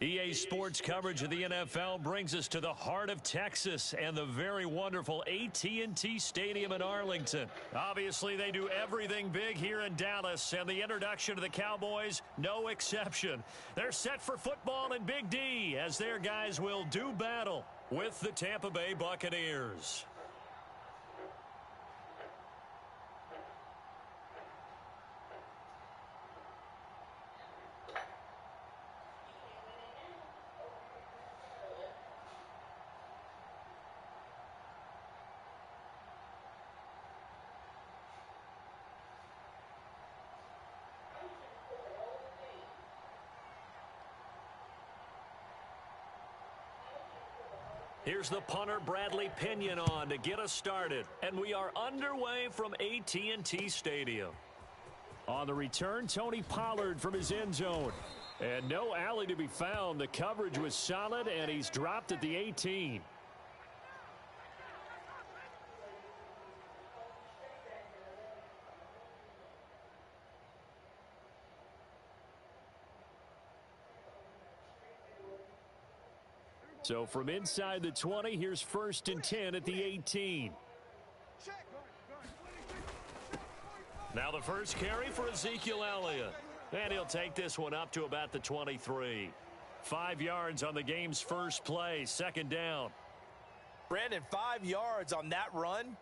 EA Sports coverage of the NFL brings us to the heart of Texas and the very wonderful AT&T Stadium in Arlington. Obviously, they do everything big here in Dallas, and the introduction of the Cowboys, no exception. They're set for football in Big D as their guys will do battle with the Tampa Bay Buccaneers. Here's the punter, Bradley Pinion, on to get us started. And we are underway from AT&T Stadium. On the return, Tony Pollard from his end zone. And no alley to be found. The coverage was solid, and he's dropped at the 18. So from inside the 20, here's 1st and 10 at the 18. Now the first carry for Ezekiel Elliott. And he'll take this one up to about the 23. 5 yards on the game's first play, 2nd down. Brandon, 5 yards on that run.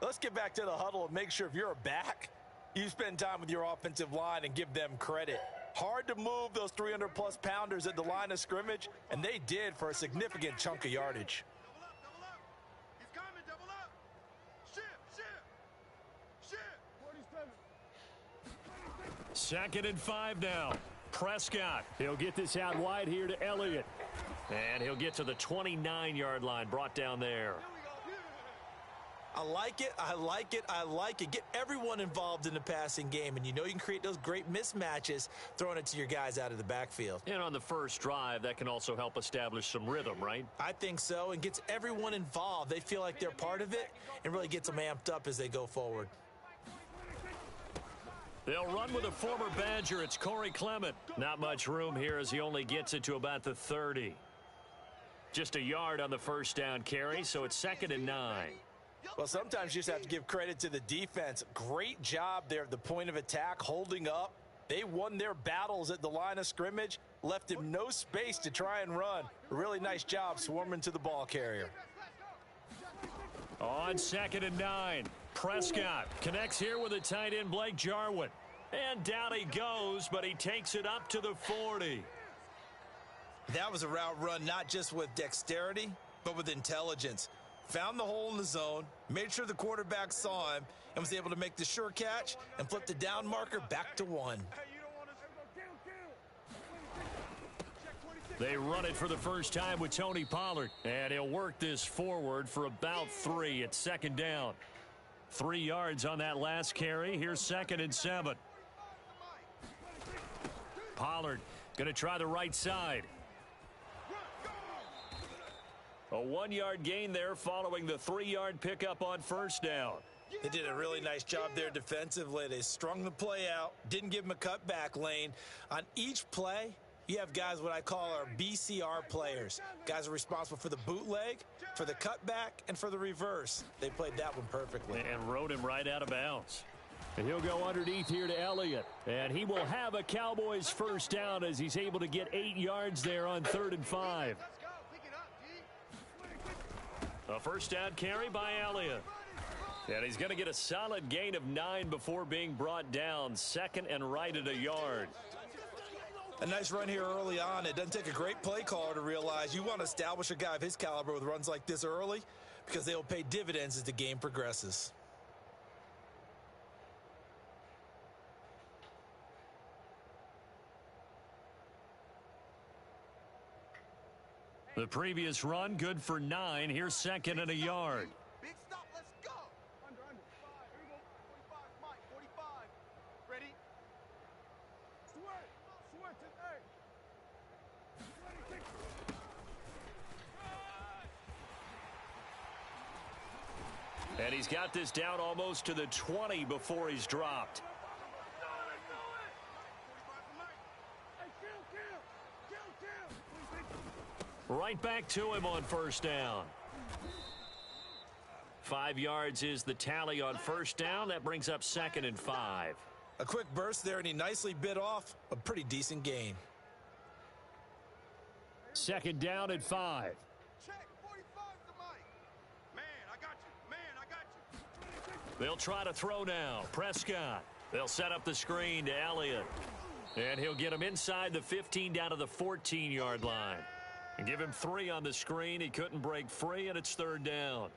Let's get back to the huddle and make sure if you're a back, you spend time with your offensive line and give them credit. Hard to move those 300-plus pounders at the line of scrimmage, and they did for a significant chunk of yardage. Double up. He's coming, double up. Shift. 2nd and 5 now. Prescott. He'll get this out wide here to Elliott. And he'll get to the 29-yard line, brought down there. I like it. I like it. I like it. Get everyone involved in the passing game, and you know you can create those great mismatches throwing it to your guys out of the backfield. And on the first drive, that can also help establish some rhythm, right? I think so, and gets everyone involved. They feel like they're part of it and really gets them amped up as they go forward. They'll run with a former Badger. It's Corey Clement. Not much room here as he only gets it to about the 30. Just a yard on the first down carry, so it's 2nd and 9. Well, sometimes you just have to give credit to the defense. Great job there at the point of attack, holding up. They won their battles at the line of scrimmage, left him no space to try and run. A really nice job swarming to the ball carrier. On 2nd and 9, Prescott connects here with the tight end Blake Jarwin. And down he goes, but he takes it up to the 40. That was a route run not just with dexterity, but with intelligence. Found the hole in the zone, made sure the quarterback saw him, and was able to make the sure catch and flip the down marker back to 1. They run it for the first time with Tony Pollard. And he'll work this forward for about 3 at 2nd down. 3 yards on that last carry. Here's 2nd and 7. Pollard going to try the right side. A 1-yard gain there following the 3-yard pickup on first down. They did a really nice job there defensively. They strung the play out, didn't give him a cutback lane. On each play, you have guys what I call our BCR players. Guys are responsible for the bootleg, for the cutback, and for the reverse. They played that one perfectly. And rode him right out of bounds. And he'll go underneath here to Elliott. And he will have a Cowboys first down as he's able to get 8 yards there on 3rd and 5. A first down carry by Elliott. And he's going to get a solid gain of 9 before being brought down. 2nd and right at a yard. A nice run here early on. It doesn't take a great play caller to realize you want to establish a guy of his caliber with runs like this early because they will pay dividends as the game progresses. The previous run, good for 9. Here's 2nd and a yard. Big stop, let's go. Under. 5. Here we go. 45, Mike, 45. Ready? Sweat it, And he's got this down almost to the 20 before he's dropped. Right back to him on first down. 5 yards is the tally on first down. That brings up 2nd and 5. A quick burst there, and he nicely bit off a pretty decent gain. 2nd down and 5. Check. 45's the mic. Man, I got you. Man, I got you. They'll try to throw now. Prescott. They'll set up the screen to Elliott. And he'll get him inside the 15 down to the 14-yard line. And give him 3 on the screen. He couldn't break free, and it's 3rd down.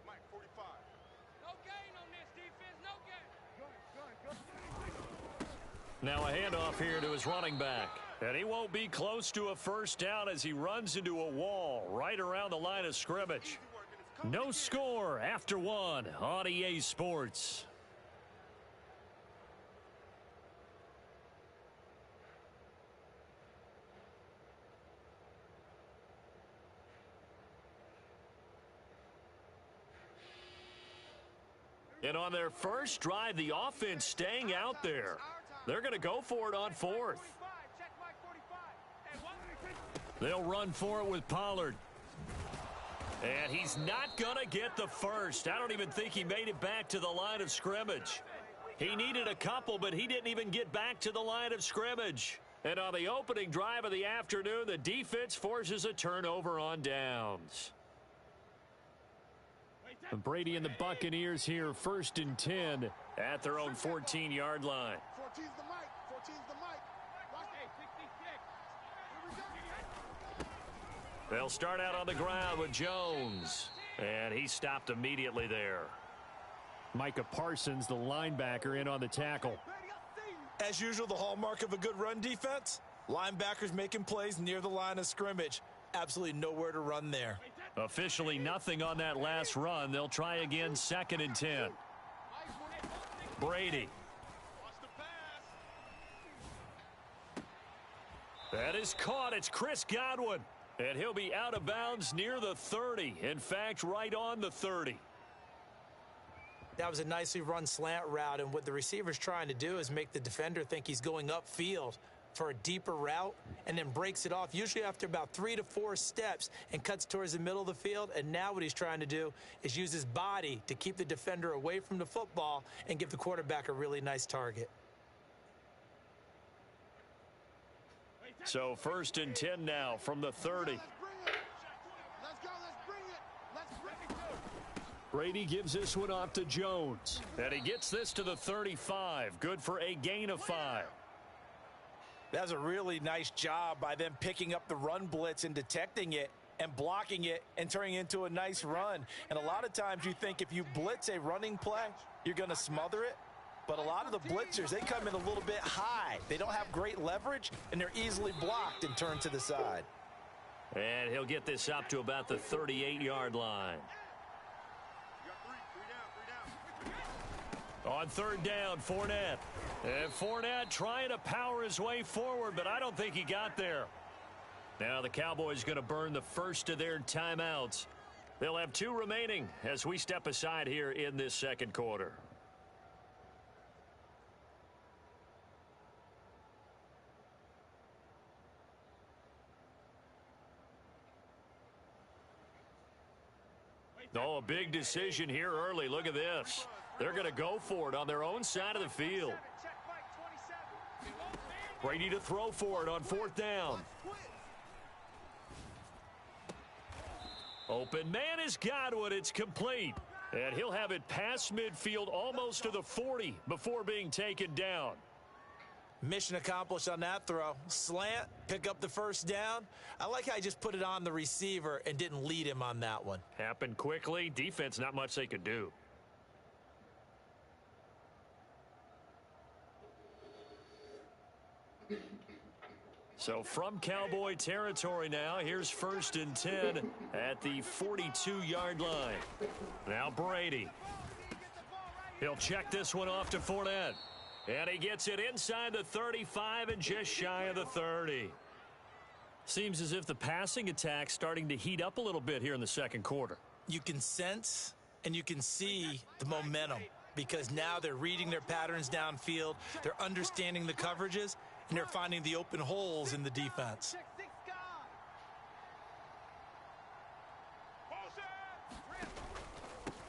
Mike, 45. No gain on this defense, no gain. Now a handoff here to his running back. And he won't be close to a first down as he runs into a wall right around the line of scrimmage. No score after 1 on EA Sports. And on their first drive, the offense staying out there. They're going to go for it on 4th. Check Mike 45. Hey, what? They'll run for it with Pollard. And he's not going to get the first. I don't even think he made it back to the line of scrimmage. He needed a couple, but he didn't even get back to the line of scrimmage. And on the opening drive of the afternoon, the defense forces a turnover on downs. And Brady and the Buccaneers here, 1st and 10 at their own 14-yard line. 14's the mic. 14's the mic. Watch it. 66. They'll start out on the ground with Jones. And he stopped immediately there. Micah Parsons, the linebacker, in on the tackle. As usual, the hallmark of a good run defense, linebackers making plays near the line of scrimmage. Absolutely nowhere to run there. Officially nothing on that last run. They'll try again, 2nd and 10. Brady. That is caught. It's Chris Godwin. And he'll be out of bounds near the 30. In fact, right on the 30. That was a nicely run slant route, and what the receiver's trying to do is make the defender think he's going upfield for a deeper route, and then breaks it off, usually after about 3 to 4 steps, and cuts towards the middle of the field. And now what he's trying to do is use his body to keep the defender away from the football and give the quarterback a really nice target. So 1st and 10 now from the 30. Let's go. Let's bring it. Let's bring it. Brady gives this one off to Jones. And he gets this to the 35. Good for a gain of 5. That was a really nice job by them picking up the run blitz and detecting it and blocking it and turning it into a nice run. And a lot of times you think if you blitz a running play, you're going to smother it. But a lot of the blitzers, they come in a little bit high. They don't have great leverage, and they're easily blocked and turned to the side. And he'll get this up to about the 38-yard line. On 3rd down, Fournette. And Fournette trying to power his way forward, but I don't think he got there. Now the Cowboys going to burn the first of their timeouts. They'll have 2 remaining as we step aside here in this 2nd quarter. Oh, a big decision here early. Look at this. They're going to go for it on their own side of the field. Brady to throw for it on 4th down. Open man is Godwin. It's complete. And he'll have it past midfield almost to the 40 before being taken down. Mission accomplished on that throw. Slant, pick up the first down. I like how he just put it on the receiver and didn't lead him on that one. Happened quickly. Defense, not much they could do. So from Cowboy territory now, here's 1st and 10 at the 42-yard line. Now Brady. He'll check this one off to Fournette. And he gets it inside the 35 and just shy of the 30. Seems as if the passing attack's starting to heat up a little bit here in the 2nd quarter. You can sense and you can see the momentum because now they're reading their patterns downfield, they're understanding the coverages, and they're finding the open holes in the defense.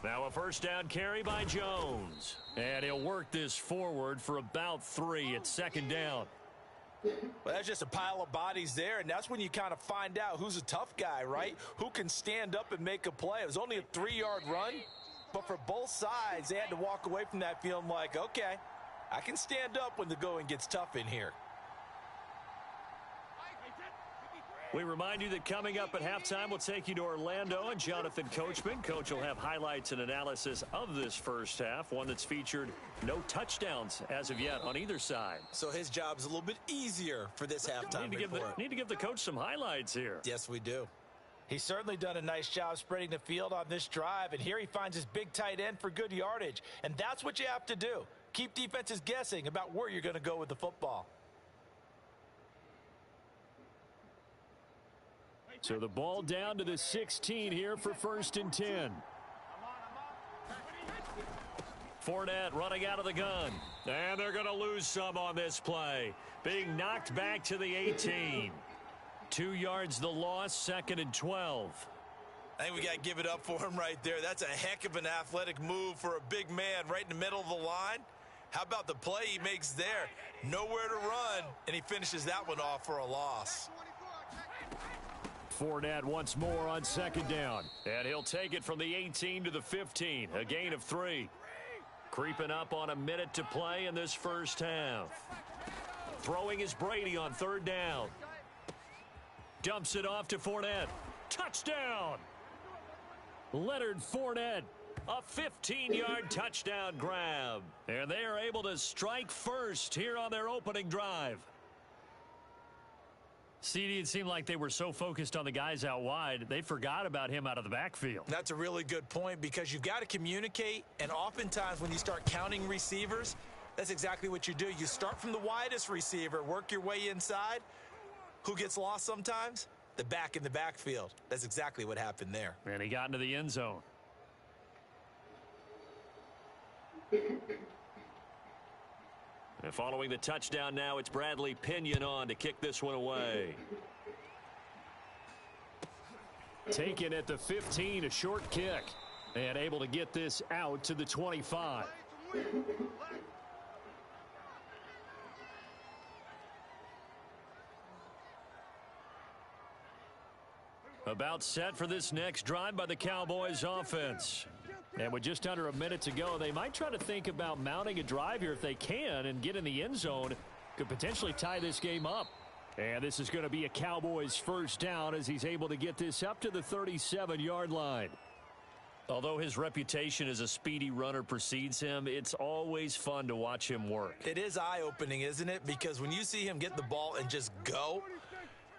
Now a first down carry by Jones. And he'll work this forward for about 3 at second down. Well, that's just a pile of bodies there, and that's when you kind of find out who's a tough guy, right? Who can stand up and make a play. It was only a 3-yard run, but for both sides, they had to walk away from that feeling like, okay, I can stand up when the going gets tough in here. We remind you that coming up at halftime, we'll take you to Orlando and Jonathan Coachman. Coach will have highlights and analysis of this first half, one that's featured no touchdowns as of yet on either side. So his job's a little bit easier for this halftime report. Need to give the coach some highlights here. Yes, we do. He's certainly done a nice job spreading the field on this drive, and here he finds his big tight end for good yardage. And that's what you have to do. Keep defenses guessing about where you're going to go with the football. So the ball down to the 16 here for 1st and 10. Fournette running out of the gun. And they're going to lose some on this play. Being knocked back to the 18. 2 yards the loss, 2nd and 12. I think we got to give it up for him right there. That's a heck of an athletic move for a big man right in the middle of the line. How about the play he makes there? Nowhere to run, and he finishes that one off for a loss. Fournette once more on 2nd down. And he'll take it from the 18 to the 15. A gain of 3. Creeping up on a minute to play in this first half. Throwing is Brady on 3rd down. Dumps it off to Fournette. Touchdown! Leonard Fournette. A 15-yard touchdown grab. And they are able to strike first here on their opening drive. CD, it seemed like they were so focused on the guys out wide, they forgot about him out of the backfield. That's a really good point because you've got to communicate, and oftentimes when you start counting receivers, that's exactly what you do. You start from the widest receiver, work your way inside. Who gets lost sometimes? The back in the backfield. That's exactly what happened there. And he got into the end zone. And following the touchdown now, it's Bradley Pinion on to kick this one away. Taken at the 15, a short kick. And able to get this out to the 25. About set for this next drive by the Cowboys offense. And with just under a minute to go, they might try to think about mounting a drive here if they can and get in the end zone. Could potentially tie this game up. And this is going to be a Cowboys first down as he's able to get this up to the 37-yard line. Although his reputation as a speedy runner precedes him, it's always fun to watch him work. It is eye-opening, isn't it? Because when you see him get the ball and just go,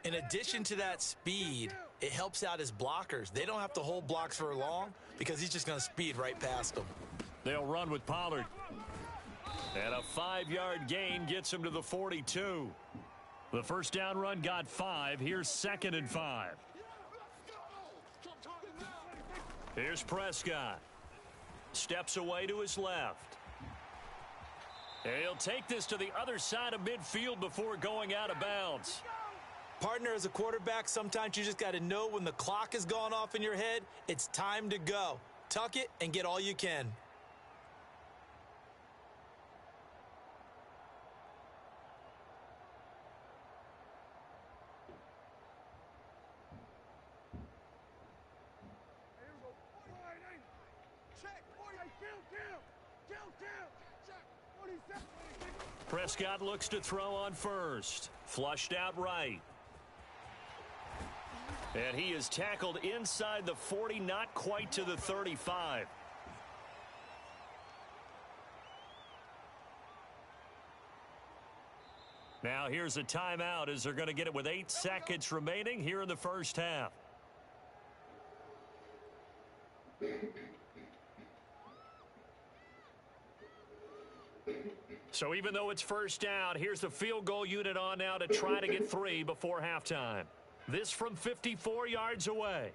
in addition to that speed, it helps out his blockers. They don't have to hold blocks for long because he's just going to speed right past them. They'll run with Pollard. And a 5-yard gain gets him to the 42. The first down run got 5. Here's 2nd and 5. Here's Prescott. Steps away to his left. And he'll take this to the other side of midfield before going out of bounds. Partner, as a quarterback, sometimes you just got to know when the clock has gone off in your head, it's time to go. Tuck it and get all you can. Prescott looks to throw on first. Flushed out right. And he is tackled inside the 40, not quite to the 35. Now here's a timeout as they're going to get it with 8 seconds remaining here in the first half. So even though it's first down, here's the field goal unit on now to try to get 3 before halftime. This from 54 yards away.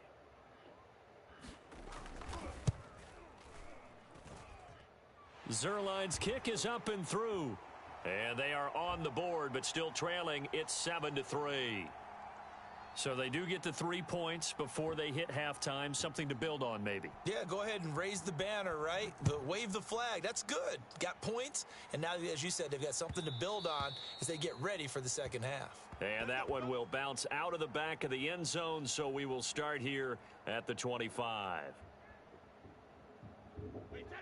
Zerline's kick is up and through. And they are on the board, but still trailing. It's 7-3. So they do get the 3 points before they hit halftime. Something to build on, maybe. Yeah, go ahead and raise the banner, right? Wave the flag. That's good. Got points. And now, as you said, they've got something to build on as they get ready for the second half. And that one will bounce out of the back of the end zone, so we will start here at the 25. Wait, 20.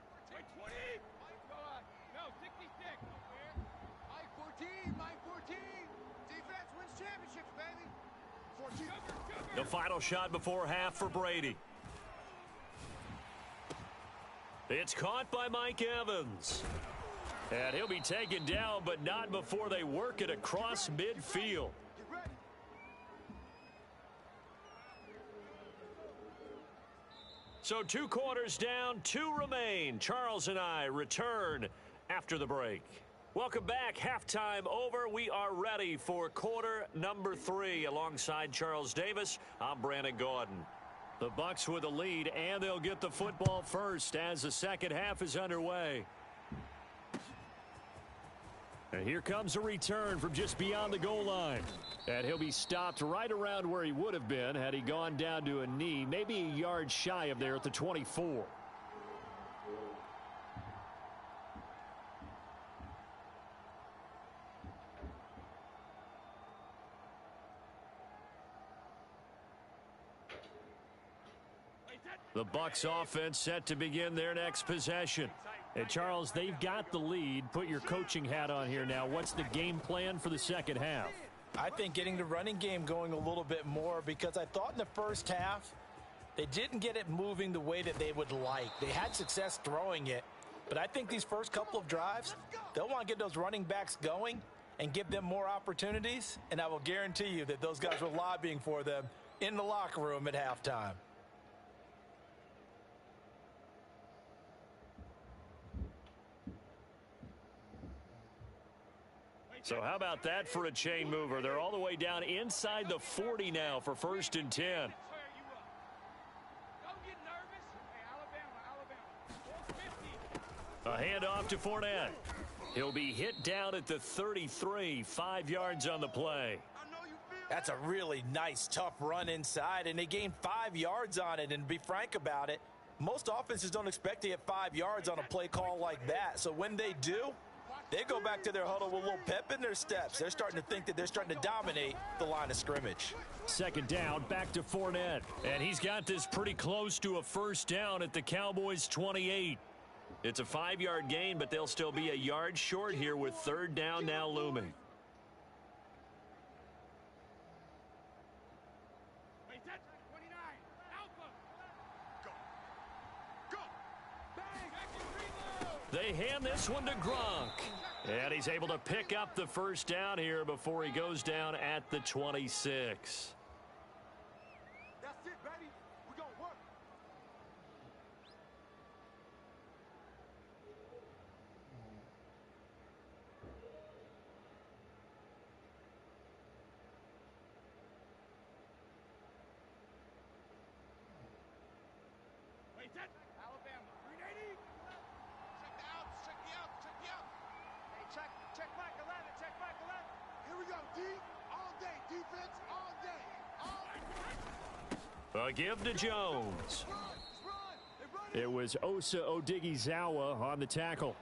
No, 66. Mike 14. Defense wins championships, baby. 14. The final shot before half for Brady. It's caught by Mike Evans. And he'll be taken down, but not before they work it across midfield. So 2 quarters down, 2 remain. Charles and I return after the break. Welcome back. Halftime over. We are ready for quarter number 3. Alongside Charles Davis, I'm Brandon Gordon. The Bucs with a lead, and they'll get the football first as the second half is underway. And here comes a return from just beyond the goal line. And he'll be stopped right around where he would have been had he gone down to a knee, maybe a yard shy of there at the 24. The Bucs offense set to begin their next possession. And Charles, they've got the lead. Put your coaching hat on here now. What's the game plan for the second half? I think getting the running game going a little bit more, because I thought in the first half they didn't get it moving the way that they would like. They had success throwing it, but I think these first couple of drives, they'll want to get those running backs going and give them more opportunities, and I will guarantee you that those guys were lobbying for them in the locker room at halftime. So how about that for a chain mover? They're all the way down inside the 40 now for 1st and 10. Don't get nervous. Hey, Alabama. 450. A handoff to Fournette. He'll be hit down at the 33, 5 yards on the play. That's a really nice, tough run inside, and they gained 5 yards on it. And to be frank about it, most offenses don't expect to get 5 yards on a play call like that. So when they do, they go back to their huddle with a little pep in their steps. They're starting to think that they're starting to dominate the line of scrimmage. Second down, back to Fournette. And he's got this pretty close to a first down at the Cowboys' 28. It's a 5-yard gain, but they'll still be a yard short here with 3rd down now looming. Wait, 29. Alpha. Go. Bang. They hand this one to Gronk. And he's able to pick up the first down here before he goes down at the 26. That's it, baby. We're going to work. Wait, Alabama. 380. Check the outs. Hey, check Mike 11. Check Mike 11. Here we go, D. All day. Defense all day. A give to Jones. Run. It was Osa Odighizuwa on the tackle.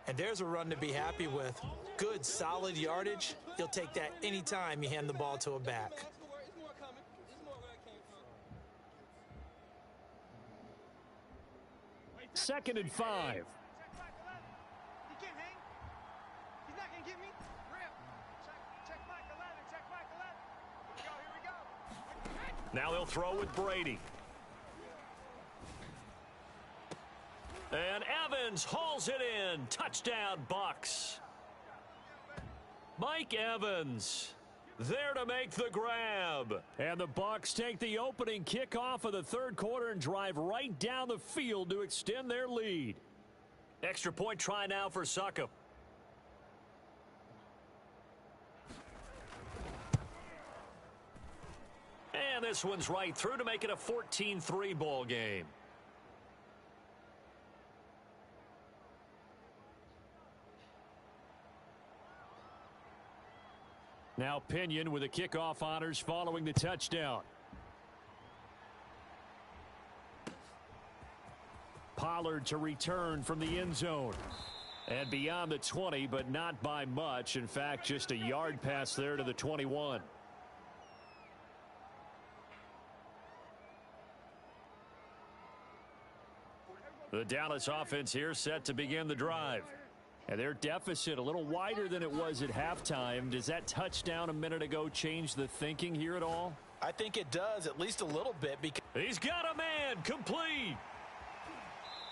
And there's a run to be happy with. Good, solid yardage. You'll take that anytime you hand the ball to a back. It's more coming. It's more where it came from. 2nd and 5. Check Mike 11. He can't hang. He's not going to get me. Rip. Check Mike 11. Check Mike 11. Here we go. Now they'll throw with Brady. And Evans hauls it in. Touchdown, Bucs. Mike Evans there to make the grab. And the Bucs take the opening kickoff of the 3rd quarter and drive right down the field to extend their lead. Extra point try now for Succop. And this one's right through to make it a 14-3 ball game. Now Pinion with the kickoff honors following the touchdown. Pollard to return from the end zone. And beyond the 20, but not by much. In fact, just a yard pass there to the 21. The Dallas offense here set to begin the drive. And their deficit a little wider than it was at halftime. Does that touchdown a minute ago change the thinking here at all? I think it does, at least a little bit. Because he's got a man complete.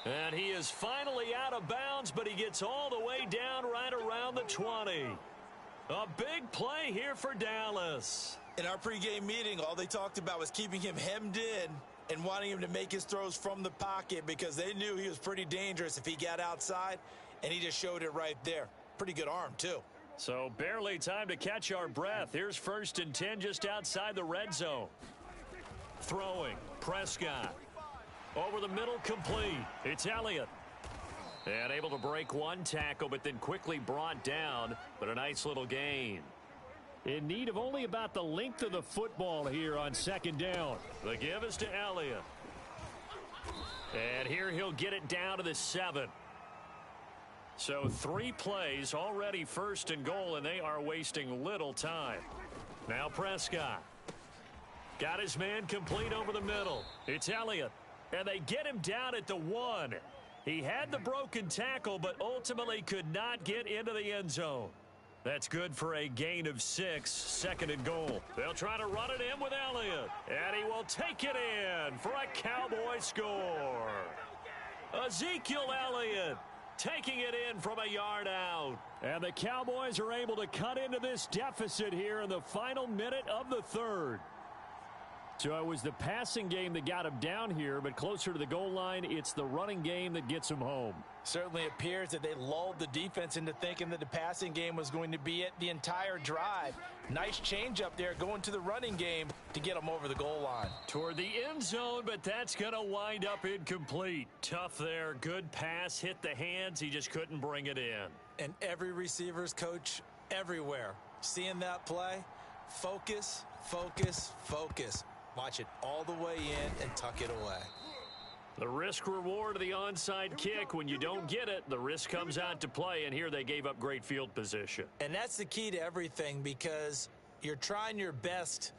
And he is finally out of bounds, but he gets all the way down right around the 20. A big play here for Dallas. In our pregame meeting, all they talked about was keeping him hemmed in and wanting him to make his throws from the pocket because they knew he was pretty dangerous if he got outside, and he just showed it right there. Pretty good arm, too. So barely time to catch our breath. Here's 1st and 10 just outside the red zone. Throwing, Prescott. Over the middle, complete. It's Elliott. And able to break one tackle, but then quickly brought down. But a nice little gain. In need of only about the length of the football here on 2nd down. The give is to Elliott. And here he'll get it down to the 7. So 3 plays, already 1st and goal, and they are wasting little time. Now Prescott. Got his man complete over the middle. It's Elliott. And they get him down at the 1. He had the broken tackle, but ultimately could not get into the end zone. That's good for a gain of 6, 2nd and goal. They'll try to run it in with Elliott. And he will take it in for a Cowboy score. Ezekiel Elliott taking it in from a yard out. And the Cowboys are able to cut into this deficit here in the final minute of the 3rd. So it was the passing game that got him down here, but closer to the goal line, it's the running game that gets him home. Certainly appears that they lulled the defense into thinking that the passing game was going to be it the entire drive. Nice change up there going to the running game to get them over the goal line. Toward the end zone, but that's going to wind up incomplete. Tough there. Good pass. Hit the hands. He just couldn't bring it in. And every receiver's coach everywhere, seeing that play, focus, focus, focus. Watch it all the way in and tuck it away. The risk reward of the onside kick. When you don't get it, the risk comes out to play, and here they gave up great field position. And that's the key to everything, because you're trying your best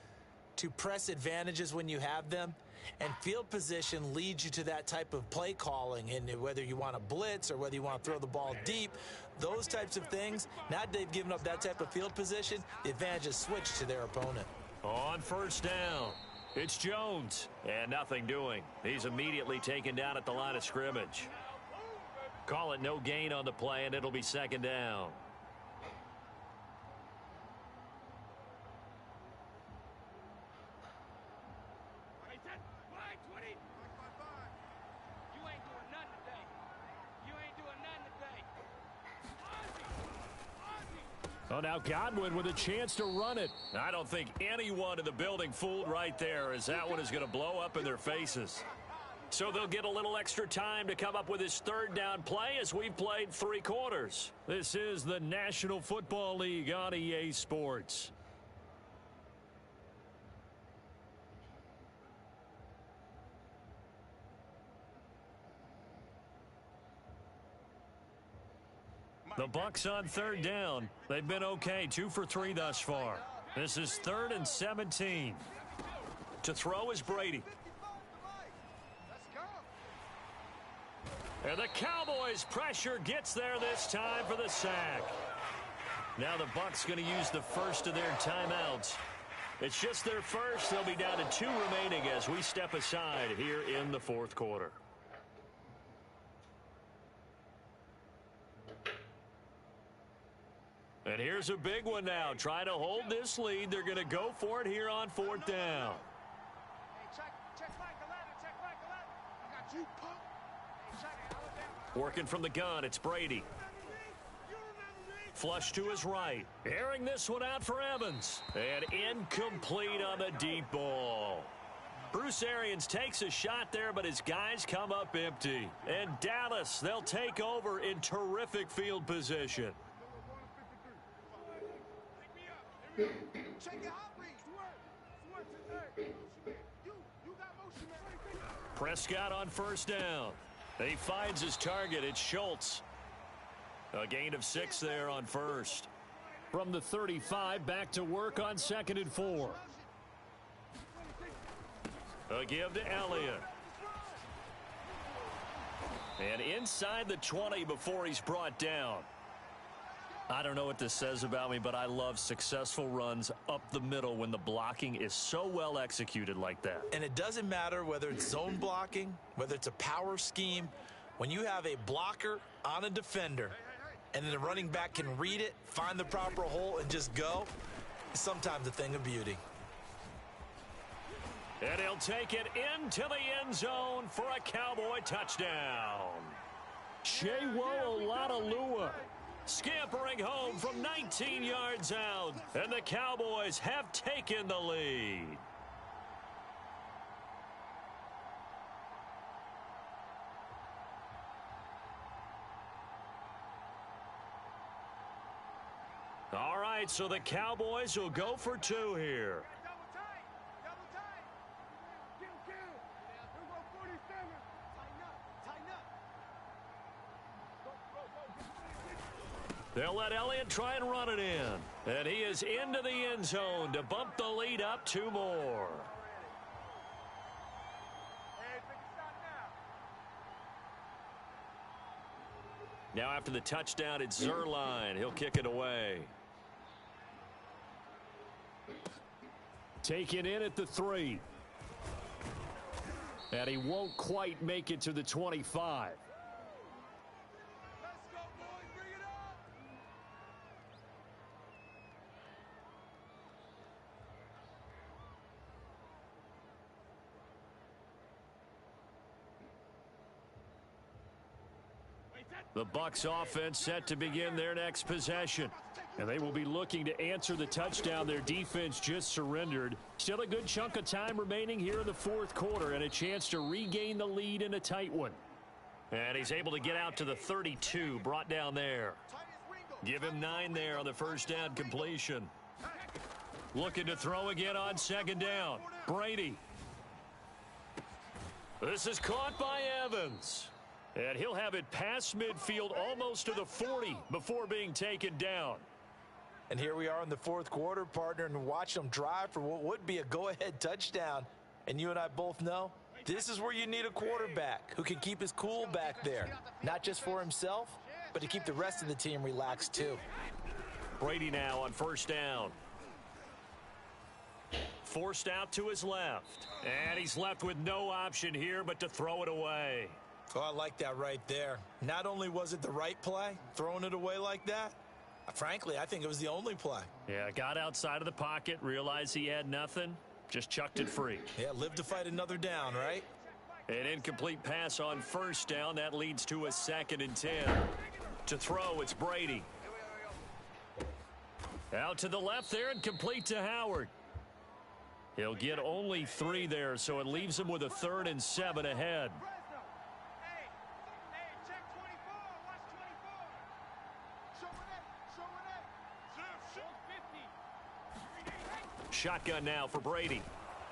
to press advantages when you have them, and field position leads you to that type of play calling. And whether you want to blitz or whether you want to throw the ball deep, those types of things, now that they've given up that type of field position, the advantage is switched to their opponent. On 1st down. It's Jones, and nothing doing. He's immediately taken down at the line of scrimmage. Call it no gain on the play, and it'll be 2nd down. Oh, now Godwin with a chance to run it. I don't think anyone in the building fooled right there, as that one is going to blow up in their faces. So they'll get a little extra time to come up with his 3rd down play as we've played 3 quarters. This is the National Football League on EA Sports. The Bucs on 3rd down. They've been okay, 2 for 3 thus far. This is 3rd and 17. To throw is Brady. And the Cowboys' pressure gets there this time for the sack. Now the Bucs going to use the first of their timeouts. It's just their first. They'll be down to 2 remaining as we step aside here in the 4th quarter. And here's a big one now. Trying to hold this lead. They're going to go for it here on 4th down. Working from the gun, it's Brady. Flush to his right. Airing this one out for Evans. And incomplete on the deep ball. Bruce Arians takes a shot there, but his guys come up empty. And Dallas, they'll take over in terrific field position. Check your hot read. Swerve to third. You got motion, man. Prescott on first down. He finds his target. It's Schultz. A gain of 6 there on first. From the 35, back to work on 2nd and 4. A give to Elliott. And inside the 20 before he's brought down. I don't know what this says about me, but I love successful runs up the middle when the blocking is so well executed like that. And it doesn't matter whether it's zone blocking, whether it's a power scheme. When you have a blocker on a defender and then the running back can read it, find the proper hole, and just go, it's sometimes a thing of beauty. And he'll take it into the end zone for a Cowboy touchdown. Chewo Oladolua scampering home from 19 yards out, and the Cowboys have taken the lead. All right, so the Cowboys will go for 2 here. Double tight. Get him. Here go 47. Tighten up. They'll let Elliott try and run it in. And he is into the end zone to bump the lead up 2 more. Hey, take a shot now. Now after the touchdown, it's Zerline. He'll kick it away. Taken in at the 3. And he won't quite make it to the 25. Let's go, boys. Bring it up. The Bucs offense set to begin their next possession. And they will be looking to answer the touchdown their defense just surrendered. Still a good chunk of time remaining here in the 4th quarter and a chance to regain the lead in a tight one. And he's able to get out to the 32, brought down there. Give him 9 there on the first down completion. Looking to throw again on 2nd down. Brady. This is caught by Evans. And he'll have it past midfield almost to the 40 before being taken down. And here we are in the 4th quarter, partner, and watch them drive for what would be a go-ahead touchdown. And you and I both know this is where you need a quarterback who can keep his cool back there. Not just for himself, but to keep the rest of the team relaxed too. Brady now on first down. Forced out to his left. And he's left with no option here but to throw it away. Oh, I like that right there. Not only was it the right play, throwing it away like that, frankly, I think it was the only play. Yeah, got outside of the pocket, realized he had nothing, just chucked it free. Yeah, live to fight another down, right? An incomplete pass on first down. That leads to a 2nd and 10. To throw, it's Brady. Out to the left there and complete to Howard. He'll get only 3 there, so it leaves him with a 3rd and 7 ahead. Hey, check 24. Watch 24. Show it. 50. Shotgun now for Brady.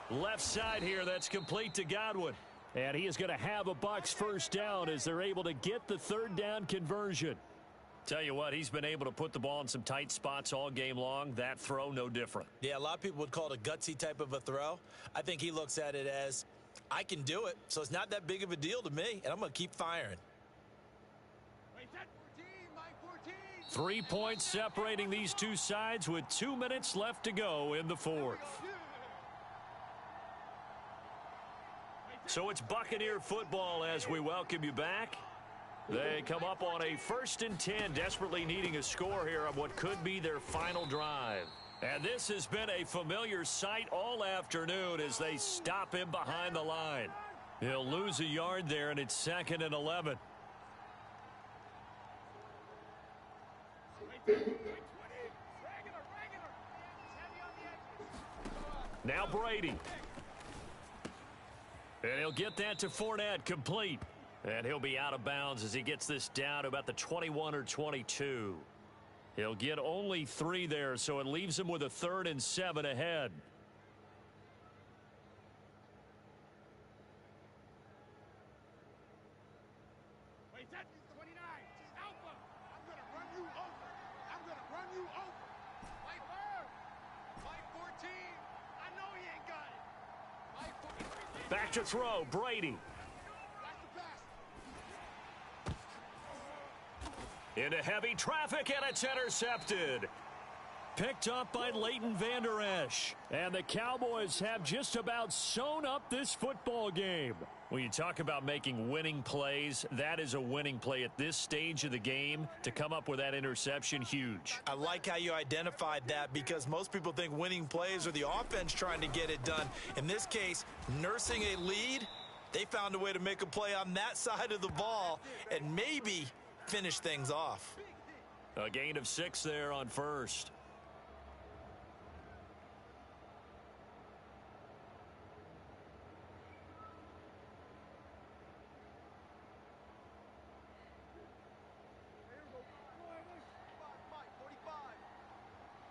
Left side here, that's complete to Godwin. And he is going to have a Bucs first down as they're able to get the 3rd down conversion. Tell you what, he's been able to put the ball in some tight spots all game long. That throw, no different. Yeah, a lot of people would call it a gutsy type of a throw. I think he looks at it as, I can do it, so it's not that big of a deal to me, and I'm going to keep firing. 3 points separating these two sides with 2 minutes left to go in the 4th. So it's Buccaneer football as we welcome you back. They come up on a 1st and 10, desperately needing a score here on what could be their final drive. And this has been a familiar sight all afternoon as they stop him behind the line. He'll lose a yard there, and it's 2nd and 11. Now Brady. And he'll get that to Fournette, complete. And he'll be out of bounds as he gets this down to about the 21 or 22. He'll get only 3 there, so it leaves him with a 3rd and 7 ahead. Wait, that's 29. Alpha. I'm going to run you over. I'm going to run you over. Viper. Mike 14. I know he ain't got it. Mike 14. Back to throw, Brady. Watch the pass. Into heavy traffic, and it's intercepted. Picked up by Leighton Vander Esch. And the Cowboys have just about sewn up this football game. When you talk about making winning plays, that is a winning play at this stage of the game. To come up with that interception, huge. I like how you identified that, because most people think winning plays are the offense trying to get it done. In this case, nursing a lead, they found a way to make a play on that side of the ball and maybe finish things off. A gain of 6 there on first.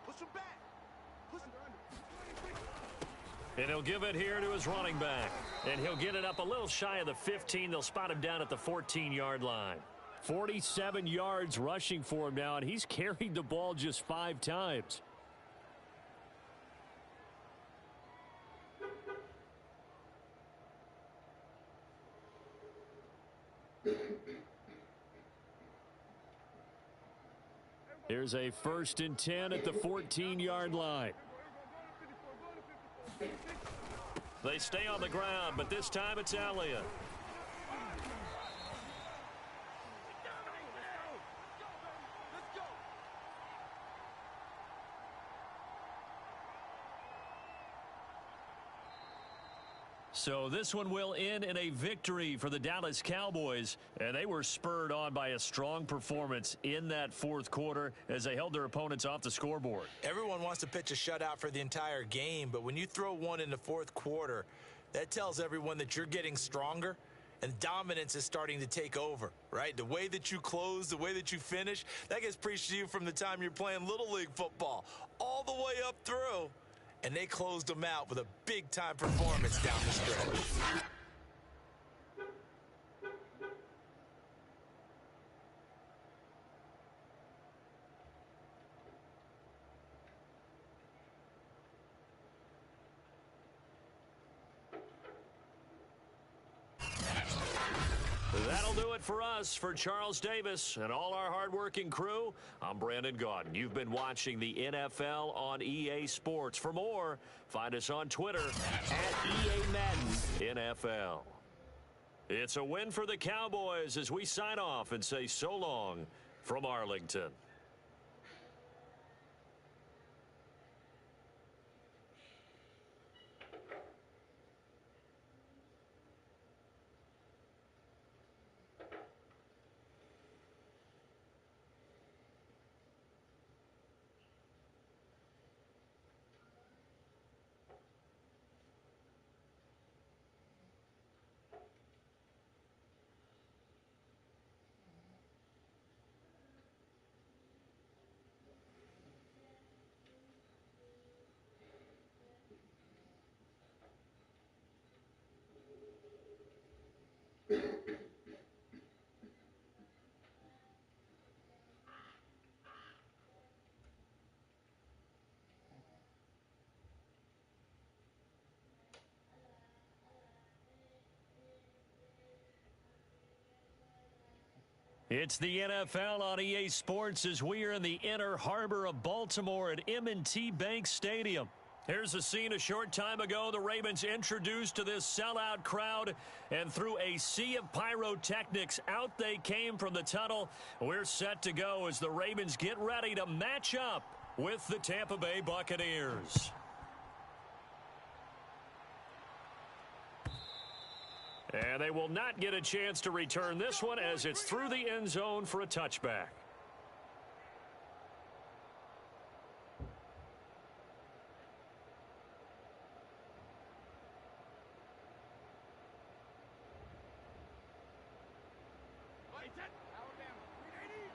Push him back. Push him under. And he'll give it here to his running back. And he'll get it up a little shy of the 15. They'll spot him down at the 14-yard line. 47 yards rushing for him now, and he's carried the ball just 5 times. Here's a 1st and 10 at the 14-yard line. They stay on the ground, but this time it's Elliott. So this one will end in a victory for the Dallas Cowboys, and they were spurred on by a strong performance in that 4th quarter as they held their opponents off the scoreboard. Everyone wants to pitch a shutout for the entire game, but when you throw one in the 4th quarter, that tells everyone that you're getting stronger and dominance is starting to take over, right? The way that you close, the way that you finish, that gets preached to you from the time you're playing Little League football all the way up through. And they closed them out with a big-time performance down the stretch. That'll do it for us. For Charles Davis and all our hardworking crew, I'm Brandon Gaudin. You've been watching the NFL on EA Sports. For more, find us on Twitter at EA Madden NFL. It's a win for the Cowboys as we sign off and say so long from Arlington. It's the NFL on EA Sports as we are in the inner harbor of Baltimore at M&T Bank Stadium. Here's a scene a short time ago. The Ravens introduced to this sellout crowd, and through a sea of pyrotechnics, out they came from the tunnel. We're set to go as the Ravens get ready to match up with the Tampa Bay Buccaneers. And they will not get a chance to return this one as it's through the end zone for a touchback. Alabama, 380.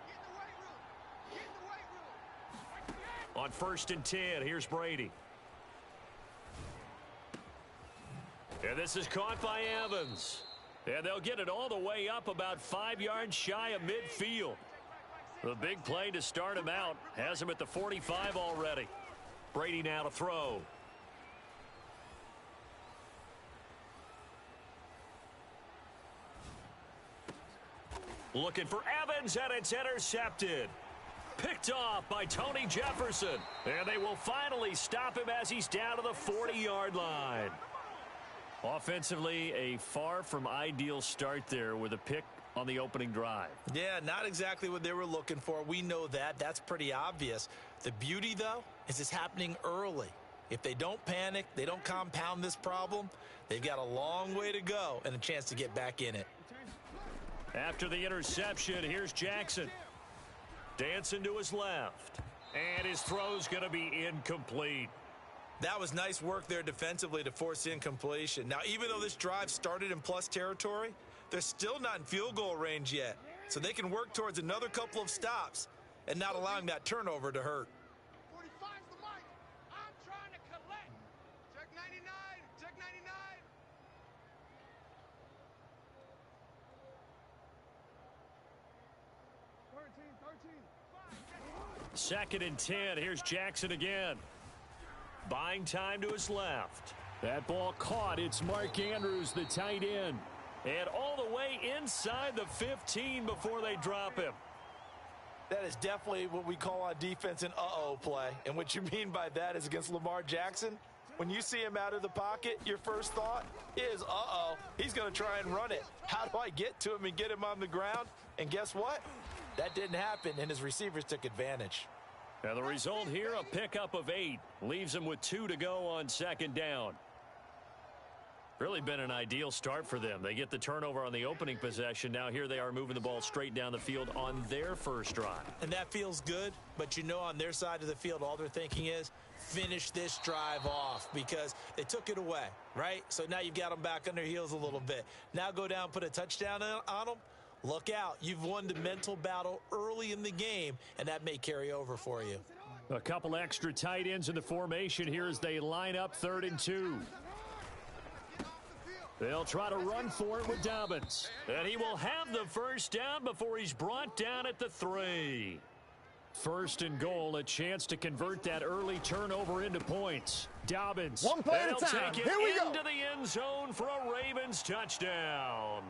Get in the weight room. Get in the On 1st and 10, here's Brady. And this is caught by Evans. And they'll get it all the way up about 5 yards shy of midfield. The big play to start him out has him at the 45 already. Brady now to throw. Looking for Evans, and it's intercepted. Picked off by Tony Jefferson. And they will finally stop him as he's down to the 40-yard line. Offensively, a far from ideal start there with a pick on the opening drive. Yeah, not exactly what they were looking for. We know that. That's pretty obvious. The beauty, though, is it's happening early. If they don't panic, they don't compound this problem, they've got a long way to go and a chance to get back in it. After the interception, here's Jackson. Dancing to his left. And his throw's going to be incomplete. That was nice work there defensively to force incompletion. Now, even though this drive started in plus territory, they're still not in field goal range yet. So they can work towards another couple of stops and not allowing that turnover to hurt. 45's the mic. I'm trying to collect. Check 99. Check 99. Second and 10. Here's Jackson again. Buying time to his left. That ball caught. It's Mark Andrews, the tight end. And all the way inside the 15 before they drop him. That is definitely what we call on defense an uh-oh play. And what you mean by that is against Lamar Jackson, when you see him out of the pocket, your first thought is, uh-oh, he's going to try and run it. How do I get to him and get him on the ground? And guess what? That didn't happen, and his receivers took advantage. And the result here, a pickup of 8. Leaves them with 2 to go on second down. Really been an ideal start for them. They get the turnover on the opening possession. Now here they are moving the ball straight down the field on their first drive. And that feels good, but you know on their side of the field, all they're thinking is finish this drive off because they took it away, right? So now you've got them back on their heels a little bit. Now go down, put a touchdown on them. Look out. You've won the mental battle early in the game, and that may carry over for you. A couple extra tight ends in the formation here as they line up 3rd and 2. They'll try to run for it with Dobbins. And he will have the first down before he's brought down at the 3. 1st and goal, a chance to convert that early turnover into points. Dobbins. One play at a time. Take it Here we go. into the end zone for a Ravens touchdown.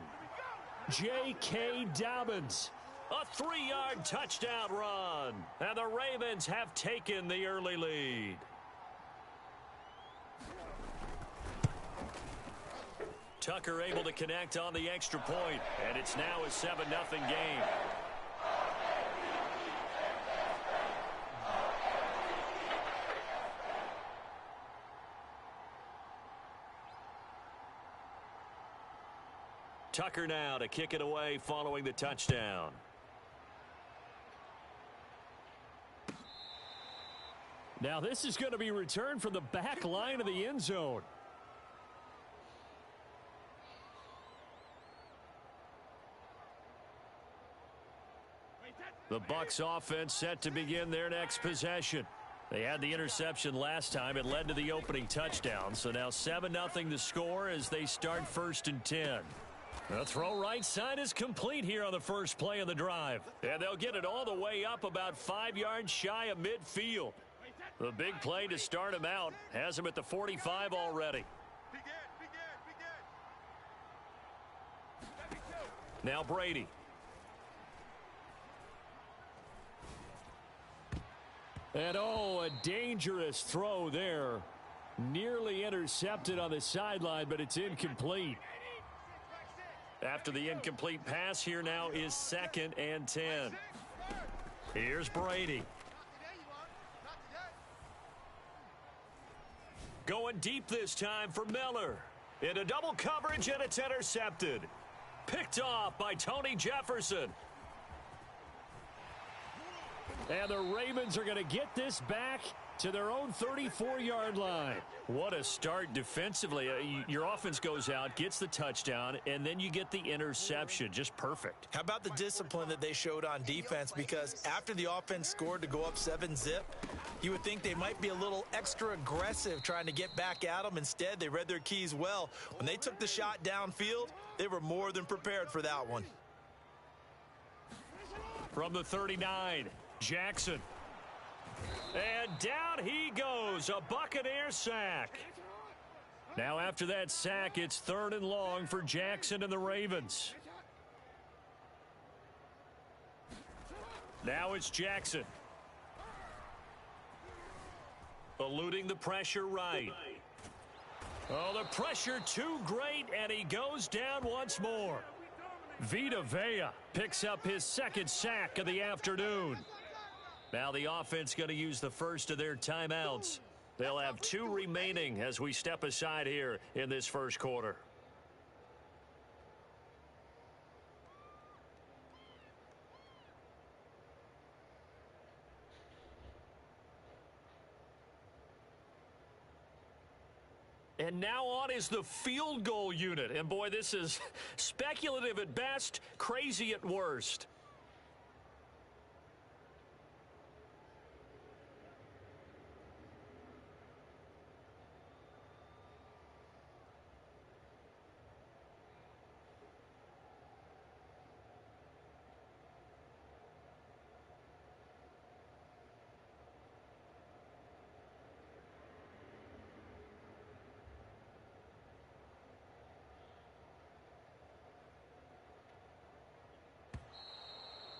J.K. Dobbins. A 3-yard touchdown run. And the Ravens have taken the early lead. Tucker able to connect on the extra point, and it's now a 7-0 game. Tucker now to kick it away following the touchdown. Now this is going to be returned from the back line of the end zone. The Bucs offense set to begin their next possession. They had the interception last time. It led to the opening touchdown. So now 7-0 the score as they start 1st and 10. The throw right side is complete here on the first play of the drive. And they'll get it all the way up about 5 yards shy of midfield. The big play to start him out has him at the 45 already. Now Brady. And oh, a dangerous throw there. Nearly intercepted on the sideline, but it's incomplete. After the incomplete pass, here now is 2nd and 10. Here's Brady. Going deep this time for Miller. Into double coverage, and it's intercepted. Picked off by Tony Jefferson. And the Ravens are going to get this back to their own 34-yard line. What a start defensively. Your offense goes out, gets the touchdown, and then you get the interception. Just perfect. How about the discipline that they showed on defense? Because after the offense scored to go up 7-zip, you would think they might be a little extra aggressive trying to get back at them. Instead, they read their keys well. When they took the shot downfield, they were more than prepared for that one. From the 39, Jackson. And down he goes, a Buccaneer sack. Now after that sack, it's 3rd and long for Jackson and the Ravens. Now it's Jackson. Eluding the pressure right. Oh, the pressure too great, and he goes down once more. Vita Vea picks up his 2nd sack of the afternoon. Now the offense going to use the first of their timeouts. They'll have 2 remaining as we step aside here in this first quarter. And now on is the field goal unit. And boy, this is speculative at best, crazy at worst.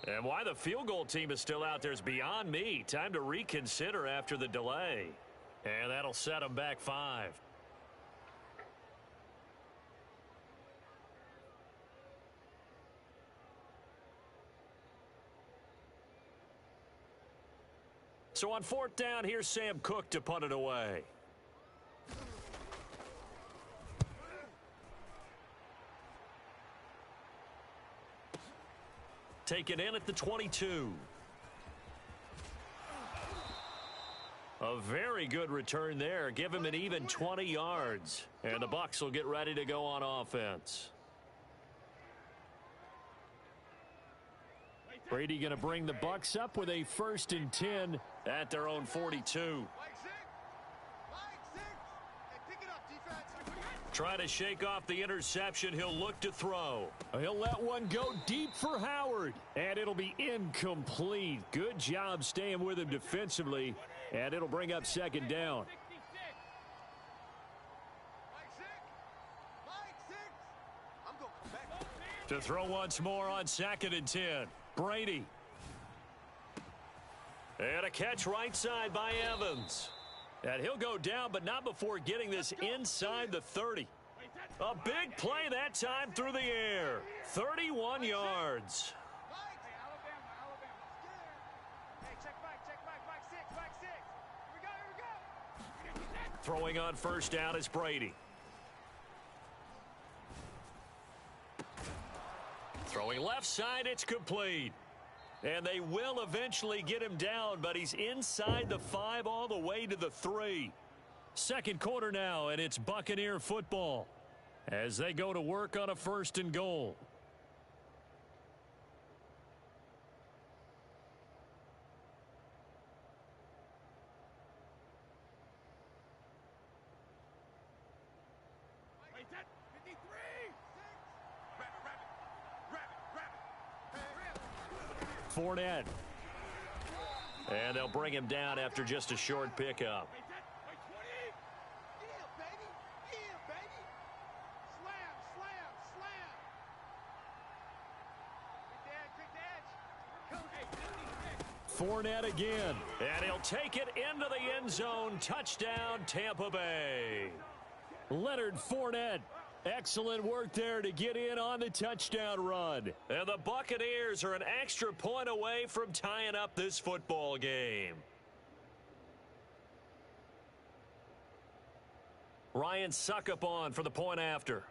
And why the field goal team is still out there is beyond me. Time to reconsider after the delay. And that'll set them back 5. So on 4th down, here's Sam Cook to punt it away. Taken in at the 22. A very good return there. Give him an even 20 yards. And the Bucs will get ready to go on offense. Brady going to bring the Bucs up with a 1st and 10 at their own 42. Trying to shake off the interception. He'll look to throw. He'll let one go deep for Howard. And it'll be incomplete. Good job staying with him defensively. And it'll bring up 2nd down. To throw once more on 2nd and 10. Brady. And a catch right side by Evans. And he'll go down, but not before getting this inside the 30. A big play that time through the air. 31 yards. Throwing on 1st down is Brady. Throwing left side, it's complete. And they will eventually get him down, but he's inside the 5 all the way to the 3. 2nd quarter now, and it's Buccaneer football as they go to work on a 1st and goal. Fournette. And they'll bring him down after just a short pickup. Fournette again. And he'll take it into the end zone. Touchdown, Tampa Bay. Leonard Fournette. Excellent work there to get in on the touchdown run. And the Buccaneers are an extra point away from tying up this football game. Ryan Suckup on for the point after.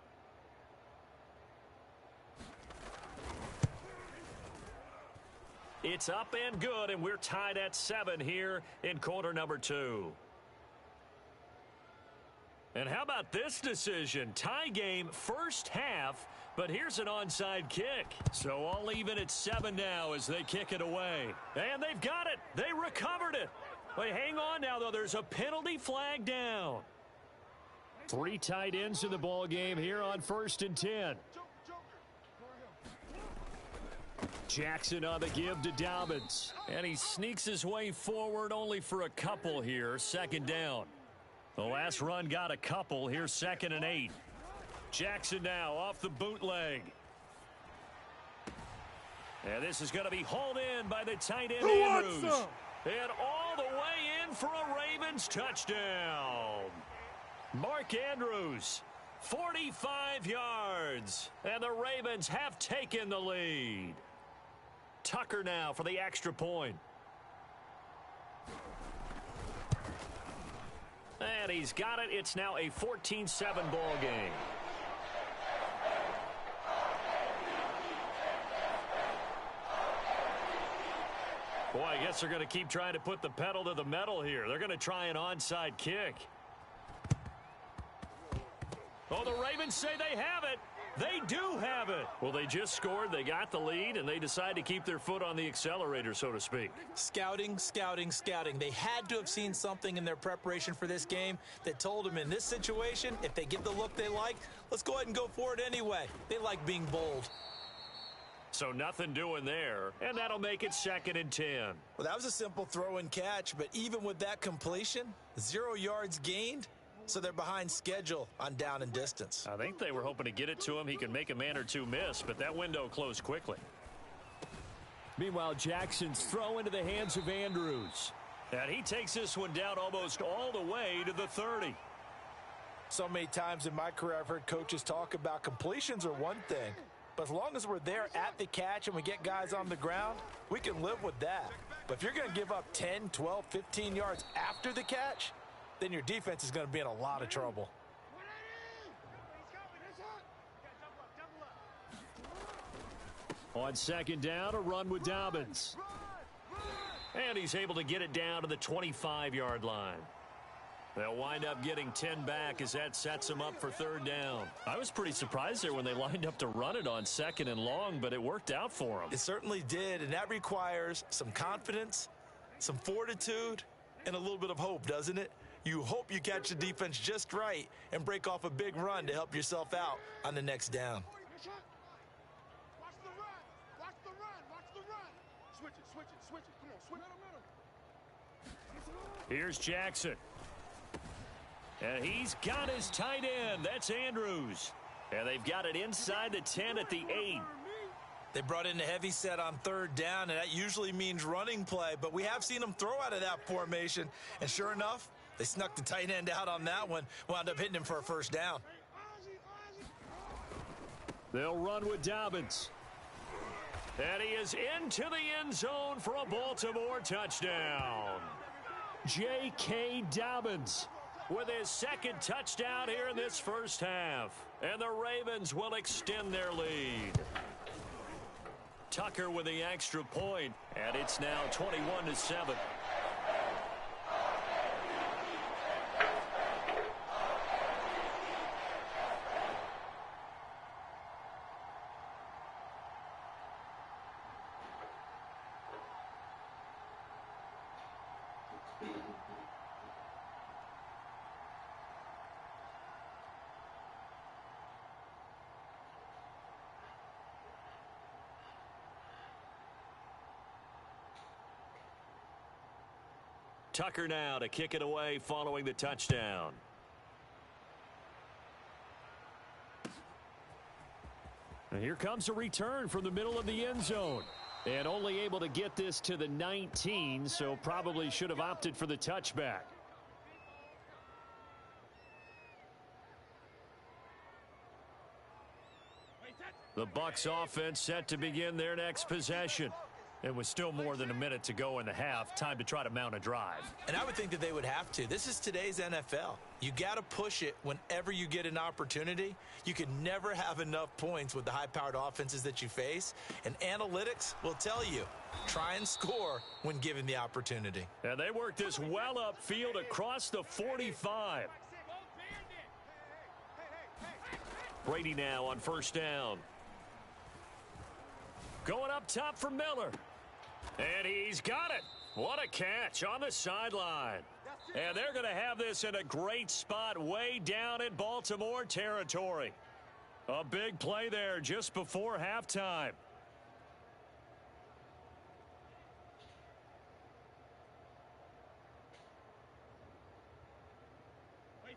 It's up and good, and we're tied at 7 here in quarter number 2. And how about this decision? Tie game first half, but here's an onside kick. So all even at 7 now as they kick it away. And they've got it. They recovered it. But hang on now, though. There's a penalty flag down. 3 tight ends in the ball game here on 1st and 10. Jackson on the give to Dobbins. And he sneaks his way forward only for a couple here. 2nd down. The last run got a couple. Here's 2nd and 8. Jackson now off the bootleg. And this is going to be hauled in by the tight end Andrews. And all the way in for a Ravens touchdown. Mark Andrews, 45 yards. And the Ravens have taken the lead. Tucker now for the extra point. And he's got it. It's now a 14-7 ball game. Boy, I guess they're going to keep trying to put the pedal to the metal here. They're going to try an onside kick. Oh, the Ravens say they have it. They do have it. Well, they just scored. They got the lead, and they decide to keep their foot on the accelerator, so to speak. Scouting, scouting, scouting. They had to have seen something in their preparation for this game that told them in this situation, if they get the look they like, let's go ahead and go for it anyway. They like being bold. So nothing doing there, and that'll make it 2nd and 10. Well, that was a simple throw and catch, but even with that completion, 0 yards gained. So they're behind schedule on down and distance. I think they were hoping to get it to him. He could make a man or two miss, but that window closed quickly. Meanwhile, Jackson's throw into the hands of Andrews. And he takes this one down almost all the way to the 30. So many times in my career, I've heard coaches talk about completions are one thing. But as long as we're there at the catch and we get guys on the ground, we can live with that. But if you're going to give up 10, 12, 15 yards after the catch, then your defense is going to be in a lot of trouble. On 2nd down, a run with Dobbins. And he's able to get it down to the 25-yard line. They'll wind up getting 10 back as that sets them up for 3rd down. I was pretty surprised there when they lined up to run it on 2nd and long, but it worked out for them. It certainly did, and that requires some confidence, some fortitude, and a little bit of hope, doesn't it? You hope you catch the defense just right and break off a big run to help yourself out on the next down. Watch the run. Watch the run. Watch the run. Switch it, switch it, switch it. Come on, switch it. Here's Jackson. And he's got his tight end. That's Andrews. And they've got it inside the 10 at the 8. They brought in a heavy set on 3rd down, and that usually means running play. But we have seen them throw out of that formation. And sure enough, they snuck the tight end out on that one. Wound up hitting him for a 1st down. They'll run with Dobbins. And he is into the end zone for a Baltimore touchdown. J.K. Dobbins with his 2nd touchdown here in this first half. And the Ravens will extend their lead. Tucker with the extra point, and it's now 21-7. Tucker now to kick it away following the touchdown. And here comes a return from the middle of the end zone. And only able to get this to the 19, so probably should have opted for the touchback. The Bucs offense set to begin their next possession. It was still more than a minute to go in the half. Time to try to mount a drive. And I would think that they would have to. This is today's NFL. You got to push it whenever you get an opportunity. You can never have enough points with the high-powered offenses that you face. And analytics will tell you, try and score when given the opportunity. And they work this well upfield across the 45. Brady now on first down. Going up top for Miller. And he's got it. What a catch on the sideline. And they're going to have this in a great spot way down in Baltimore territory. A big play there just before halftime.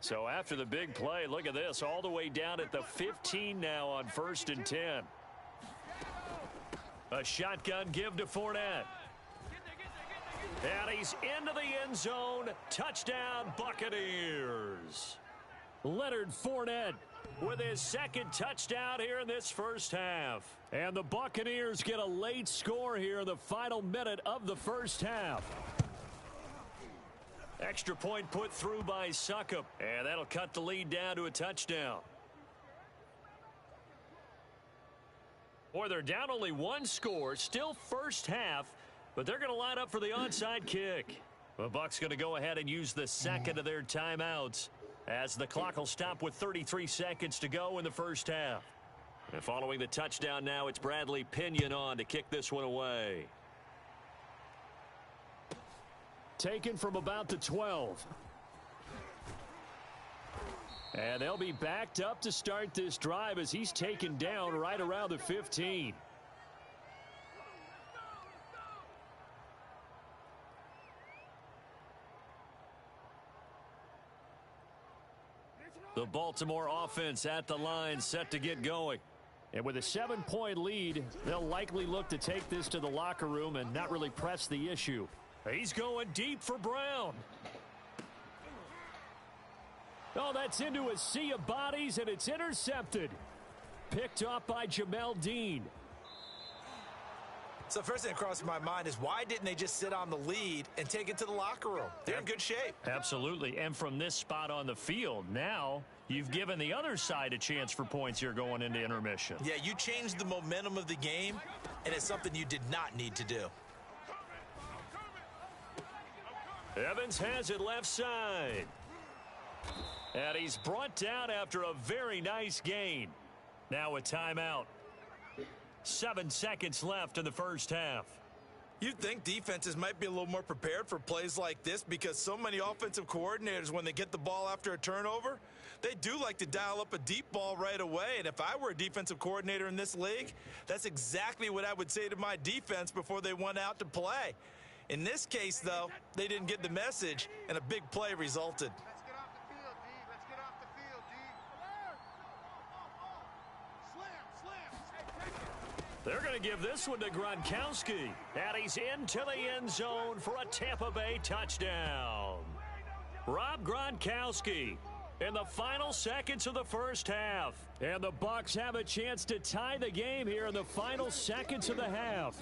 So after the big play, look at this, all the way down at the 15 now on 1st and 10. A shotgun give to Fournette. And he's into the end zone. Touchdown, Buccaneers. Leonard Fournette with his second touchdown here in this first half. And the Buccaneers get a late score here in the final minute of the first half. Extra point put through by Succop. And that'll cut the lead down to a touchdown. Boy, they're down only one score, still first half, but they're going to line up for the onside kick. The Bucs going to go ahead and use the second of their timeouts as the clock will stop with 33 seconds to go in the first half. And following the touchdown now, it's Bradley Pinion on to kick this one away. Taken from about the 12. And they'll be backed up to start this drive as he's taken down right around the 15. The Baltimore offense at the line set to get going. And with a 7-point lead, they'll likely look to take this to the locker room and not really press the issue. He's going deep for Brown. Oh, that's into a sea of bodies, and it's intercepted. Picked off by Jamel Dean. So first thing that crosses my mind is why didn't they just sit on the lead and take it to the locker room? They're in good shape. Absolutely. And from this spot on the field, now you've given the other side a chance for points here going into intermission. Yeah, you changed the momentum of the game, and it's something you did not need to do. Evans has it left side. And he's brought down after a very nice gain. Now a timeout. 7 seconds left in the first half. You'd think defenses might be a little more prepared for plays like this because so many offensive coordinators, when they get the ball after a turnover, they do like to dial up a deep ball right away. And if I were a defensive coordinator in this league, that's exactly what I would say to my defense before they went out to play. In this case, though, they didn't get the message, and a big play resulted. Let's get off the field, D. Let's get off the field, D. Slam. They're going to give this one to Gronkowski. And he's into the end zone for a Tampa Bay touchdown. Rob Gronkowski in the final seconds of the first half. And the Bucs have a chance to tie the game here in the final seconds of the half.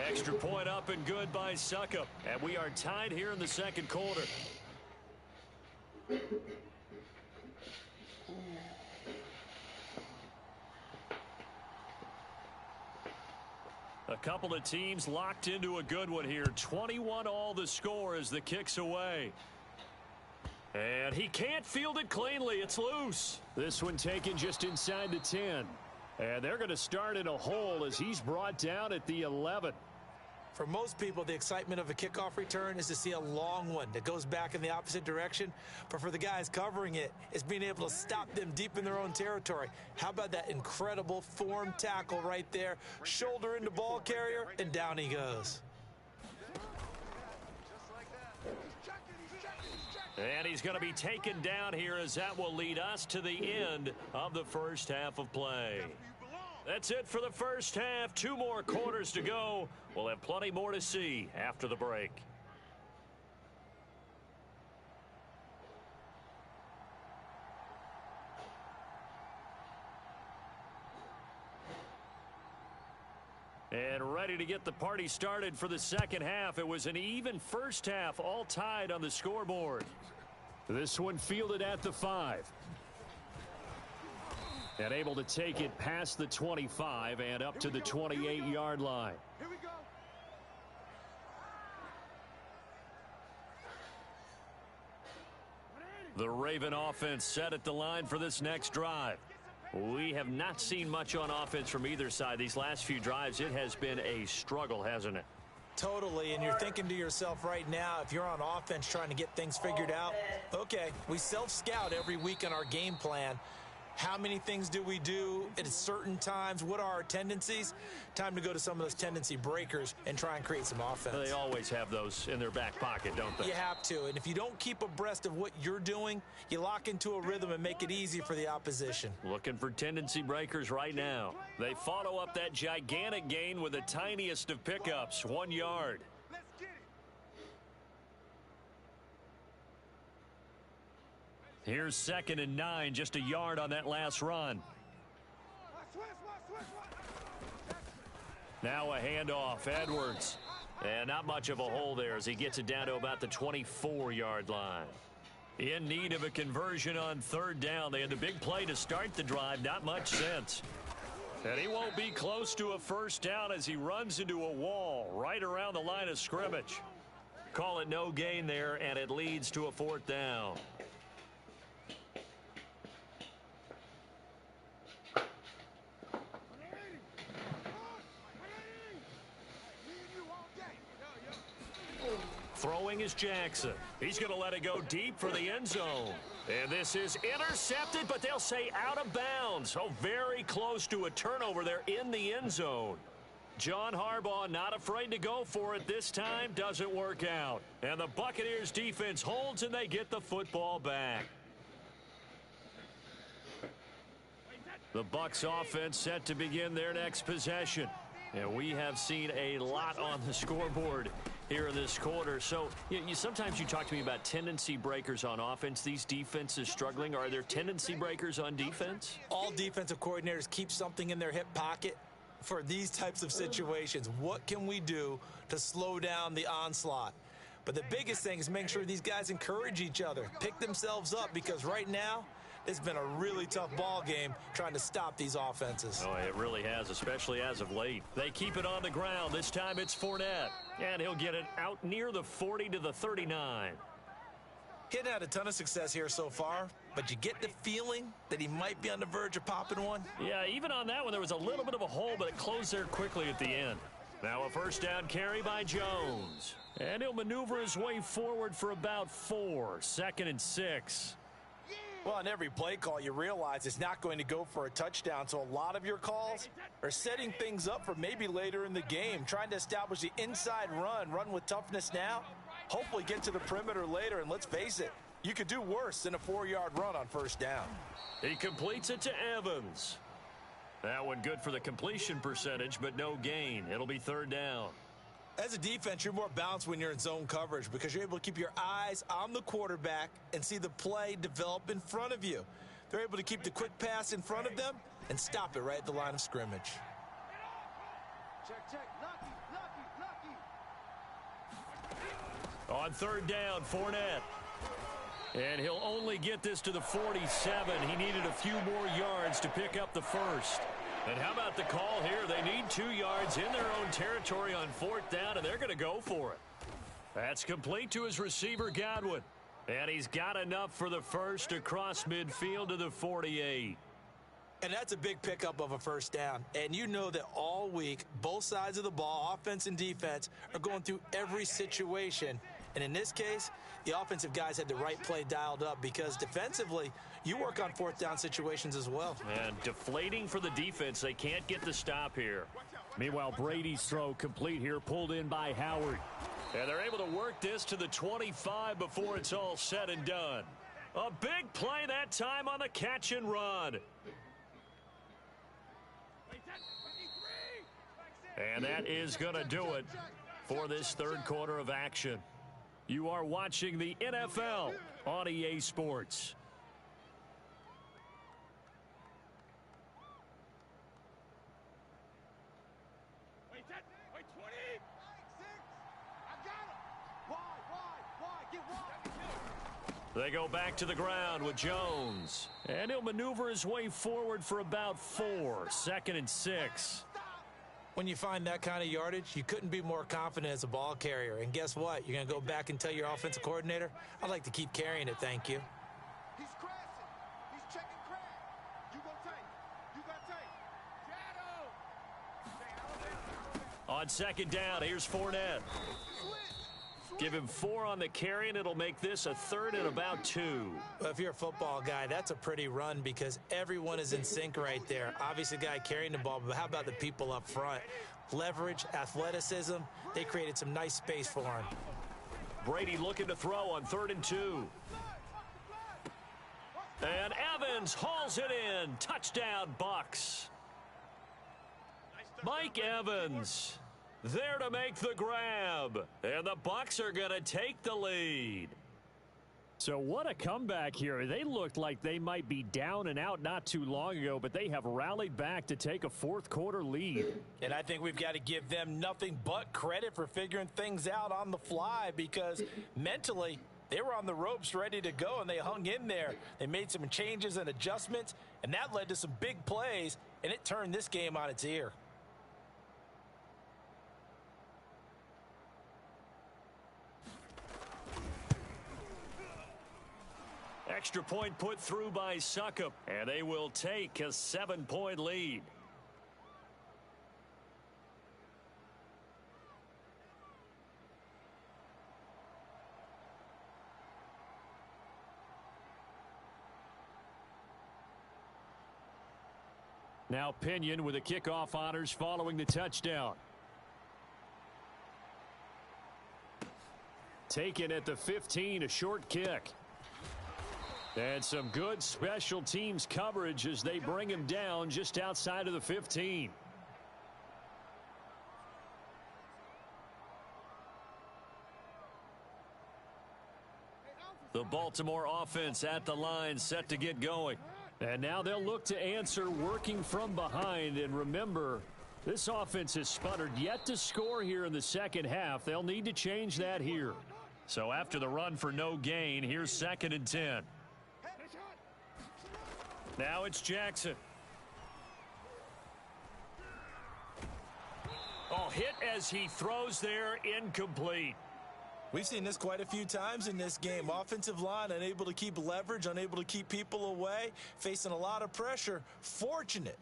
Extra point up and good by Succop. And we are tied here in the second quarter. A couple of teams locked into a good one here. 21 all the score as the kick's away. And he can't field it cleanly. It's loose. This one taken just inside the 10. And they're going to start in a hole as he's brought down at the 11. For most people, the excitement of a kickoff return is to see a long one that goes back in the opposite direction. But for the guys covering it, it's being able to stop them deep in their own territory. How about that incredible form tackle right there? Shoulder into ball carrier, and down he goes. And he's going to be taken down here as that will lead us to the end of the first half of play. That's it for the first half. 2 more quarters to go. We'll have plenty more to see after the break. And ready to get the party started for the second half. It was an even first half, all tied on the scoreboard. This one fielded at the 5. And able to take it past the 25 and up to the 28-yard line. Here we go. The Raven offense set at the line for this next drive. We have not seen much on offense from either side. These last few drives, it has been a struggle, hasn't it? Totally, and you're thinking to yourself right now, if you're on offense trying to get things figured out, okay, we self-scout every week on our game plan. How many things do we do at certain times? What are our tendencies? Time to go to some of those tendency breakers and try and create some offense. They always have those in their back pocket, don't they? You have to, and if you don't keep abreast of what you're doing, you lock into a rhythm and make it easy for the opposition. Looking for tendency breakers right now. They follow up that gigantic gain with the tiniest of pickups, 1 yard. Let's get it. Here's 2nd and 9, just a yard on that last run. Now a handoff, Edwards. And not much of a hole there as he gets it down to about the 24-yard line. In need of a conversion on 3rd down. They had the big play to start the drive, not much sense. And he won't be close to a first down as he runs into a wall right around the line of scrimmage. Call it no gain there, and it leads to a 4th down. Throwing is Jackson. He's going to let it go deep for the end zone. And this is intercepted, but they'll say out of bounds. Oh, very close to a turnover there in the end zone. John Harbaugh not afraid to go for it this time. Doesn't work out. And the Buccaneers defense holds and they get the football back. The Bucs offense set to begin their next possession. And we have seen a lot on the scoreboard here in this quarter. So sometimes you talk to me about tendency breakers on offense. These defenses struggling. Are there tendency breakers on defense? All defensive coordinators keep something in their hip pocket for these types of situations. What can we do to slow down the onslaught? But the biggest thing is make sure these guys encourage each other, pick themselves up, because right now it's been a really tough ball game trying to stop these offenses. Oh, it really has, especially as of late. They keep it on the ground. This time it's Fournette. And he'll get it out near the 40 to the 39. He hadn't had a ton of success here so far, but you get the feeling that he might be on the verge of popping one. Yeah, even on that one, there was a little bit of a hole, but it closed there quickly at the end. Now a first down carry by Jones. And he'll maneuver his way forward for about 4. 2nd and 6. Well, on every play call, you realize it's not going to go for a touchdown, so a lot of your calls are setting things up for maybe later in the game, trying to establish the inside run with toughness now, hopefully get to the perimeter later, and let's face it, you could do worse than a 4-yard run on first down. He completes it to Evans. That one good for the completion percentage, but no gain. It'll be 3rd down. As a defense, you're more balanced when you're in zone coverage because you're able to keep your eyes on the quarterback and see the play develop in front of you. They're able to keep the quick pass in front of them and stop it right at the line of scrimmage. Check. Lucky. On 3rd down, Fournette. And he'll only get this to the 47. He needed a few more yards to pick up the first. And how about the call here? They need 2 yards in their own territory on 4th down, and they're going to go for it. That's complete to his receiver, Godwin. And he's got enough for the first across midfield to the 48. And that's a big pickup of a first down. And you know that all week, both sides of the ball, offense and defense, are going through every situation. And in this case, the offensive guys had the right play dialed up because defensively, you work on 4th down situations as well. And deflating for the defense. They can't get the stop here. Meanwhile, Brady's throw complete here, pulled in by Howard. And they're able to work this to the 25 before it's all said and done. A big play that time on the catch and run. And that is going to do it for this 3rd quarter of action. You are watching the NFL on EA Sports. that? Wait, 20. 6. I got him. Wide. Get wide. They go back to the ground with Jones. And he'll maneuver his way forward for about 4. 2nd and 6. When you find that kind of yardage, you couldn't be more confident as a ball carrier. And guess what? You're going to go back and tell your offensive coordinator, I'd like to keep carrying it, thank you. He's crashing. He's checking crash. You go tight. You got tight. Shadow. On 2nd down, here's Fournette. Give him 4 on the carry, and it'll make this a 3rd and about 2. Well, if you're a football guy, that's a pretty run because everyone is in sync right there. Obviously, the guy carrying the ball, but how about the people up front? Leverage, athleticism, they created some nice space for him. Brady looking to throw on 3rd and 2. And Evans hauls it in. Touchdown, Bucks. Mike Evans there to make the grab. And the Bucks are going to take the lead. So what a comeback here. They looked like they might be down and out not too long ago, but they have rallied back to take a 4th quarter lead. And I think we've got to give them nothing but credit for figuring things out on the fly because mentally they were on the ropes ready to go and they hung in there. They made some changes and adjustments, and that led to some big plays, and it turned this game on its ear. Extra point put through by Succop, and they will take a 7-point lead. Now Pinion with the kickoff honors following the touchdown. Taken at the 15, a short kick. And some good special teams coverage as they bring him down just outside of the 15. The Baltimore offense at the line set to get going. And now they'll look to answer working from behind. And remember, this offense has sputtered yet to score here in the second half. They'll need to change that here. So after the run for no gain, here's 2nd and 10. Now it's Jackson. Oh, hit as he throws there, incomplete. We've seen this quite a few times in this game. Offensive line unable to keep leverage, unable to keep people away, facing a lot of pressure. Fortunate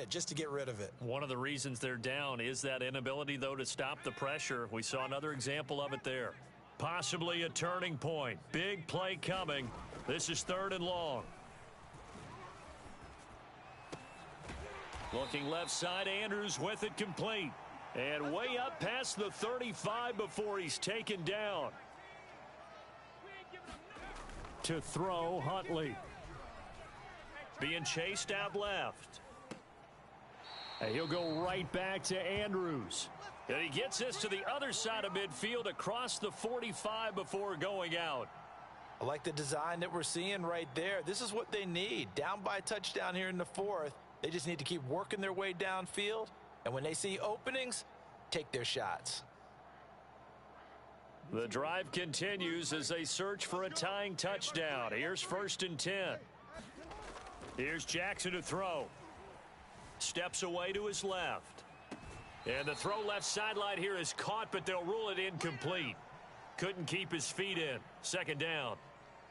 just to get rid of it. One of the reasons they're down is that inability, though, to stop the pressure. We saw another example of it there. Possibly a turning point. Big play coming. This is 3rd and long. Looking left side, Andrews with it complete. And way up past the 35 before he's taken down. To throw, Huntley. Being chased out left. And he'll go right back to Andrews. And he gets this to the other side of midfield across the 45 before going out. I like the design that we're seeing right there. This is what they need. Down by a touchdown here in the 4th. They just need to keep working their way downfield. And when they see openings, take their shots. The drive continues as they search for a tying touchdown. Here's 1st and 10. Here's Jackson to throw. Steps away to his left. And the throw left sideline here is caught, but they'll rule it incomplete. Couldn't keep his feet in. 2nd down.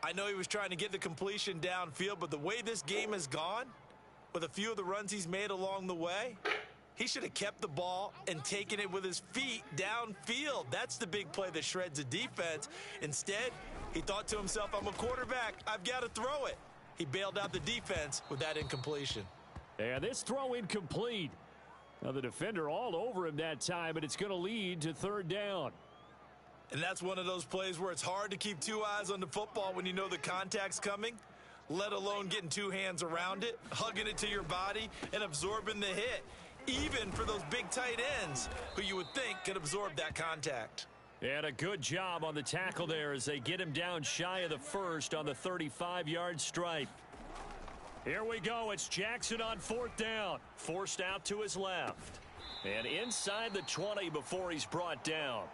I know he was trying to get the completion downfield, but the way this game has gone, with a few of the runs he's made along the way, he should have kept the ball and taken it with his feet downfield. That's the big play that shreds the defense. Instead, he thought to himself, I'm a quarterback. I've got to throw it. He bailed out the defense with that incompletion. And this throw incomplete. Now the defender all over him that time, but it's going to lead to 3rd down. And that's one of those plays where it's hard to keep 2 eyes on the football when you know the contact's coming, let alone getting 2 hands around it, hugging it to your body, and absorbing the hit, even for those big tight ends who you would think could absorb that contact. And a good job on the tackle there as they get him down shy of the 1st on the 35-yard stripe. Here we go. It's Jackson on 4th down. Forced out to his left. And inside the 20 before he's brought down.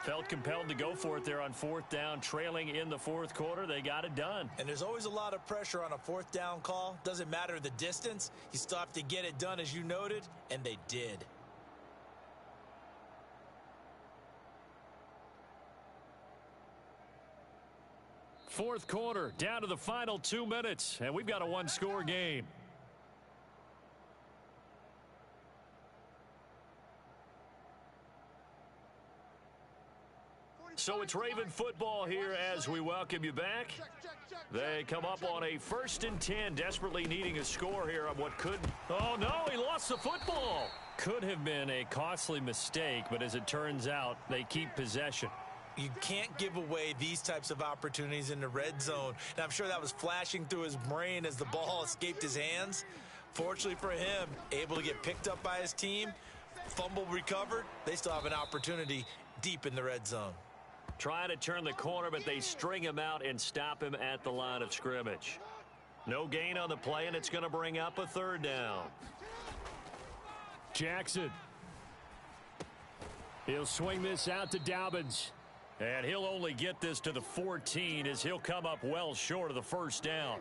Felt compelled to go for it there on fourth down, trailing in the fourth quarter. They got it done. And there's always a lot of pressure on a fourth down call. Doesn't matter the distance. You still have to get it done, as you noted, and they did. Fourth quarter, down to the final 2 minutes, and we've got a one-score game. So it's Raven football here as we welcome you back. They come up on a 1st and 10, desperately needing a score here on what could... Oh, no, he lost the football. Could have been a costly mistake, but as it turns out, they keep possession. You can't give away these types of opportunities in the red zone. And I'm sure that was flashing through his brain as the ball escaped his hands. Fortunately for him, able to get picked up by his team, fumble recovered. They still have an opportunity deep in the red zone. Trying to turn the corner, but they string him out and stop him at the line of scrimmage. No gain on the play, and it's going to bring up a third down. Jackson. He'll swing this out to Dobbins. And he'll only get this to the 14 as he'll come up well short of the first down.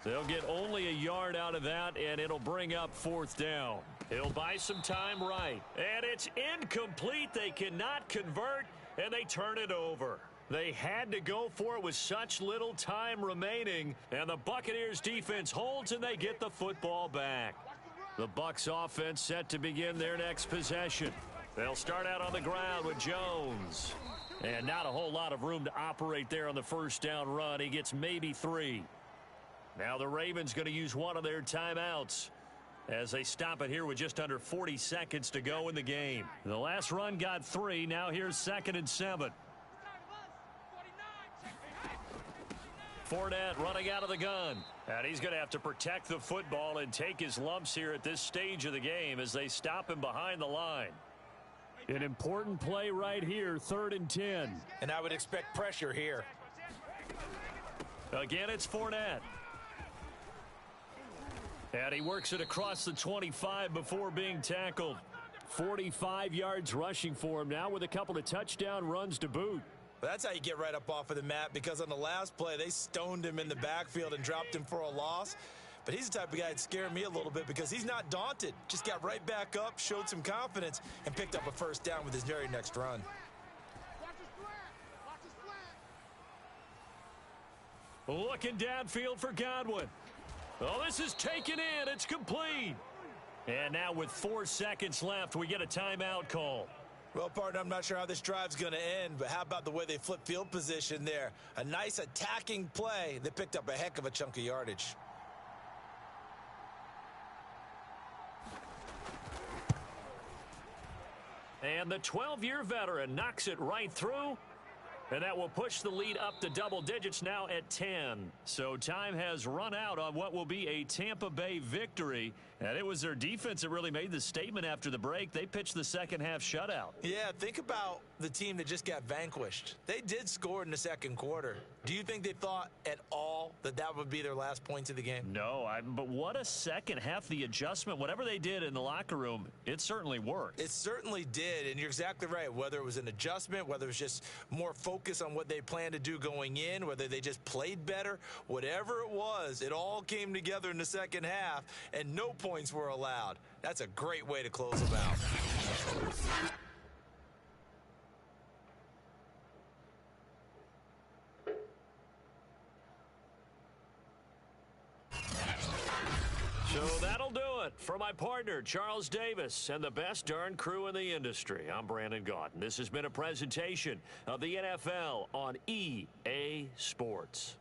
They'll get only a yard out of that, and it'll bring up fourth down. He'll buy some time right. And it's incomplete. They cannot convert, and they turn it over. They had to go for it with such little time remaining, and the Buccaneers defense holds, and they get the football back. The Bucs offense set to begin their next possession. They'll start out on the ground with Jones. And not a whole lot of room to operate there on the first down run. He gets maybe 3. Now the Ravens going to use one of their timeouts as they stop it here with just under 40 seconds to go in the game. The last run got 3. Now here's 2nd and 7. Fournette running out of the gun. And he's going to have to protect the football and take his lumps here at this stage of the game as they stop him behind the line. An important play right here, 3rd and 10. And I would expect pressure here. Again, it's Fournette. And he works it across the 25 before being tackled. 45 yards rushing for him now with a couple of touchdown runs to boot. Well, that's how you get right up off of the mat, because on the last play, they stoned him in the backfield and dropped him for a loss. But he's the type of guy that scared me a little bit because he's not daunted. Just got right back up, showed some confidence, and picked up a first down with his very next run. Looking downfield for Godwin. Oh, this is taken in. It's complete. And now with 4 seconds left, we get a timeout call. Well, partner, I'm not sure how this drive's going to end, but how about the way they flip field position there? A nice attacking play. They picked up a heck of a chunk of yardage. And the 12-year veteran knocks it right through. And that will push the lead up to double digits now at 10. So time has run out on what will be a Tampa Bay victory. And it was their defense that really made the statement after the break. They pitched the second half shutout. Yeah, think about the team that just got vanquished. They did score in the second quarter. Do you think they thought at all that that would be their last points of the game? No, but what a second half. The adjustment, whatever they did in the locker room, it certainly worked. It certainly did, and you're exactly right. Whether it was an adjustment, whether it was just more focus on what they planned to do going in, whether they just played better, whatever it was, it all came together in the second half, and no points were allowed. That's a great way to close them out. So that'll do it for my partner, Charles Davis, and the best darn crew in the industry. I'm Brandon Gaudin. This has been a presentation of the NFL on EA Sports.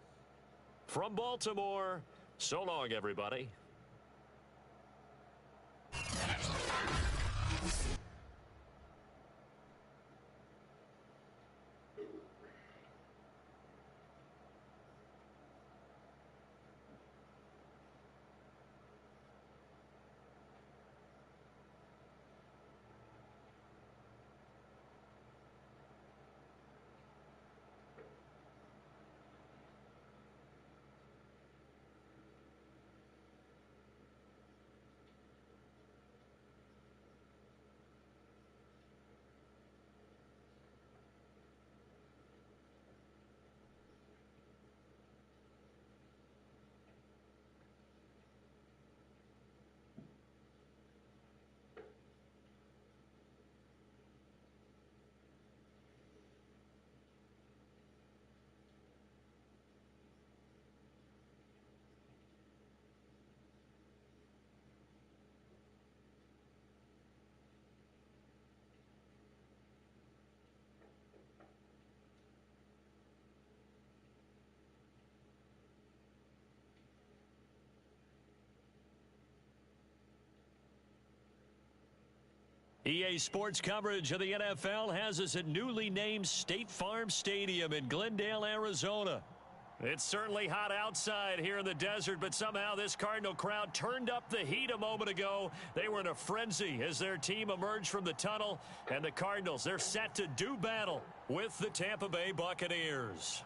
From Baltimore, so long, everybody. EA Sports coverage of the NFL has us at newly named State Farm Stadium in Glendale, Arizona. It's certainly hot outside here in the desert, but somehow this Cardinal crowd turned up the heat a moment ago. They were in a frenzy as their team emerged from the tunnel, and the Cardinals, they're set to do battle with the Tampa Bay Buccaneers.